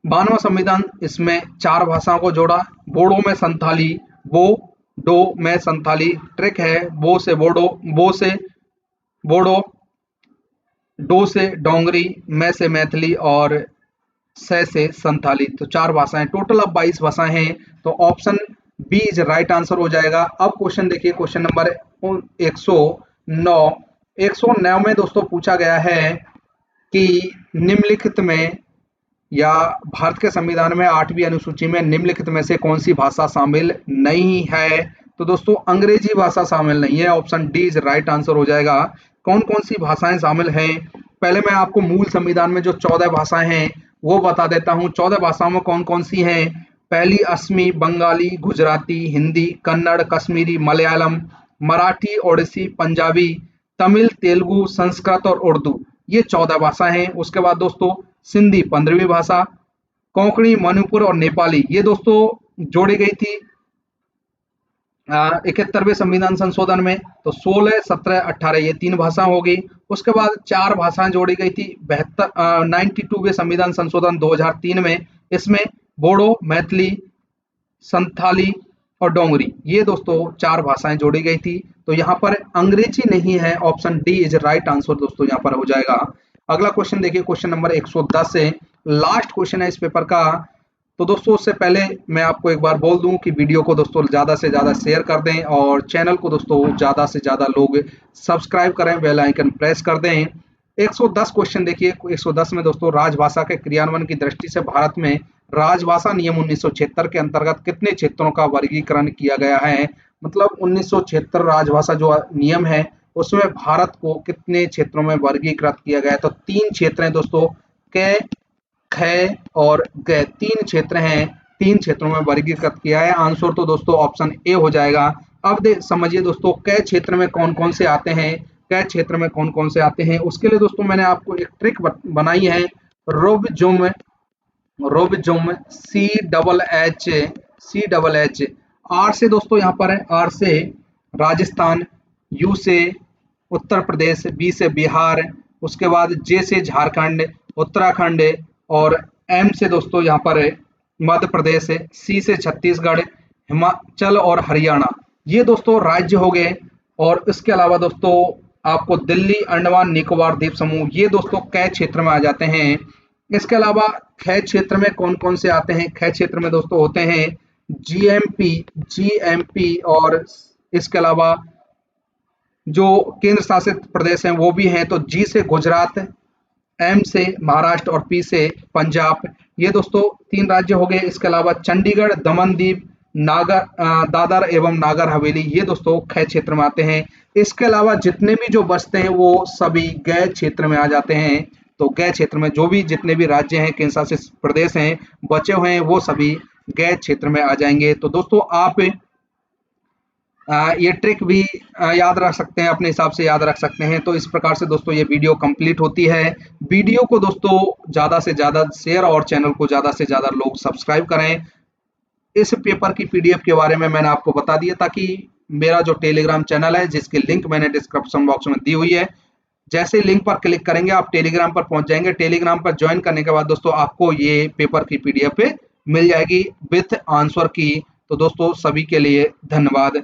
92वां संविधान इसमें 4 भाषाओं को जोड़ा। बोडो में संथाली, डो में संथाली, ट्रिक है बो से बोडो, बो से बोडो, डो से डोंगरी, मैं से मैथिली और से संथाली। तो 4 भाषाएं, टोटल अब 22 भाषाएं हैं। तो option B is right answer हो जाएगा। अब क्वेश्चन देखिए, क्वेश्चन नंबर 109। 109 में दोस्तों पूछा गया है कि निम्नलिखित में या भारत के संविधान में 8वीं अनुसूची में निम्नलिखित में से कौन सी भाषा शामिल नहीं है। तो दोस्तों अंग्रेजी भाषा शामिल नहीं है। Option D is right answer हो जाएगा। कौन कौन सी भाषाएं शामिल हैं, पहले मैं आपको मूल संविधान में जो 14 भाषाएं हैं वो बता देता हूं। 14 भाषाओं में कौन कौन सी हैं। पहली असमी, बंगाली, गुजराती, हिंदी, कन्नड़, कश्मीरी, मलयालम, मराठी, ओडिसी, पंजाबी, तमिल, तेलुगु, संस्कृत और उर्दू, ये 14 भाषा हैं। उसके बाद दोस्तों सिंधी 15वीं भाषा, कोंकणी, मणिपुर और नेपाली, ये दोस्तों जोड़ी गई थी 71वें संविधान संशोधन में। तो 16, 17, 18 ये 3 भाषा होगी। उसके बाद 4 भाषाएं जोड़ी गई थी 92वें संविधान संशोधन 2003 में। इसमें बोडो, मैथिली, संथाली और डोंगरी, ये दोस्तों 4 भाषाएं जोड़ी गई थी। तो यहाँ पर अंग्रेजी नहीं है। Option D is right answer दोस्तों यहाँ पर हो जाएगा। अगला क्वेश्चन देखिए, क्वेश्चन नंबर 110 से लास्ट क्वेश्चन है इस पेपर का। तो दोस्तों उससे पहले मैं आपको एक बार बोल दूं कि वीडियो को दोस्तों ज़्यादा से ज़्यादा शेयर कर दें और चैनल को दोस्तों ज़्यादा से ज़्यादा लोग सब्सक्राइब करें, बेल आइकन प्रेस कर दें। 110 क्वेश्चन देखिए। 110 में दोस्तों राजभाषा के क्रियान्वयन की दृष्टि से भारत में राजभाषा नियम 1976 के अंतर्गत कितने क्षेत्रों का वर्गीकरण किया गया है। मतलब 1976 राजभाषा जो नियम है उसमें भारत को कितने क्षेत्रों में वर्गीकृत किया गया है। तो 3 क्षेत्र हैं दोस्तों, क, ख और ग, 3 क्षेत्र हैं। 3 क्षेत्रों में वर्गीकृत किया है। आंसर तो दोस्तों ऑप्शन ए हो जाएगा। अब समझिए दोस्तों क क्षेत्र में कौन कौन से आते हैं। क क्षेत्र में कौन कौन से आते हैं उसके लिए दोस्तों मैंने आपको एक ट्रिक बनाई है। रुबजुम, CHH, आर से दोस्तों यहाँ पर है, आर से राजस्थान, यू से उत्तर प्रदेश, बी से बिहार, उसके बाद जे से झारखंड, उत्तराखंड और एम से दोस्तों यहाँ पर है मध्य प्रदेश, सी से छत्तीसगढ़, हिमाचल और हरियाणा, ये दोस्तों राज्य हो गए। और इसके अलावा दोस्तों आपको दिल्ली, अंडमान निकोबार द्वीप समूह, ये दोस्तों क क्षेत्र में आ जाते हैं। इसके अलावा ख क्षेत्र में कौन कौन से आते हैं। ख क्षेत्र में दोस्तों होते हैं जीएमपी और इसके अलावा जो केंद्र शासित प्रदेश हैं वो भी हैं। तो जी से गुजरात, एम से महाराष्ट्र और पी से पंजाब, ये दोस्तों 3 राज्य हो गए। इसके अलावा चंडीगढ़, दमन दीव, दादर एवं नागर हवेली, ये दोस्तों ख क्षेत्र में आते हैं। इसके अलावा जितने भी जो बचते हैं वो सभी ग क्षेत्र में आ जाते हैं। तो ग क्षेत्र में जो भी जितने भी राज्य हैं, केंद्र शासित प्रदेश हैं बचे हुए हैं, वो सभी ग क्षेत्र में आ जाएंगे। तो दोस्तों आप ये ट्रिक भी याद रख सकते हैं, अपने हिसाब से याद रख सकते हैं। तो इस प्रकार से दोस्तों ये वीडियो कंप्लीट होती है। वीडियो को दोस्तों ज़्यादा से ज़्यादा शेयर और चैनल को ज़्यादा से ज़्यादा लोग सब्सक्राइब करें। इस पेपर की पीडीएफ के बारे में मैंने आपको बता दिया, ताकि मेरा जो टेलीग्राम चैनल है जिसकी लिंक मैंने डिस्क्रिप्शन बॉक्स में दी हुई है, जैसे लिंक पर क्लिक करेंगे आप टेलीग्राम पर पहुंच जाएंगे। टेलीग्राम पर ज्वाइन करने के बाद दोस्तों आपको ये पेपर की पीडीएफ मिल जाएगी विथ आंसर की। तो दोस्तों सभी के लिए धन्यवाद।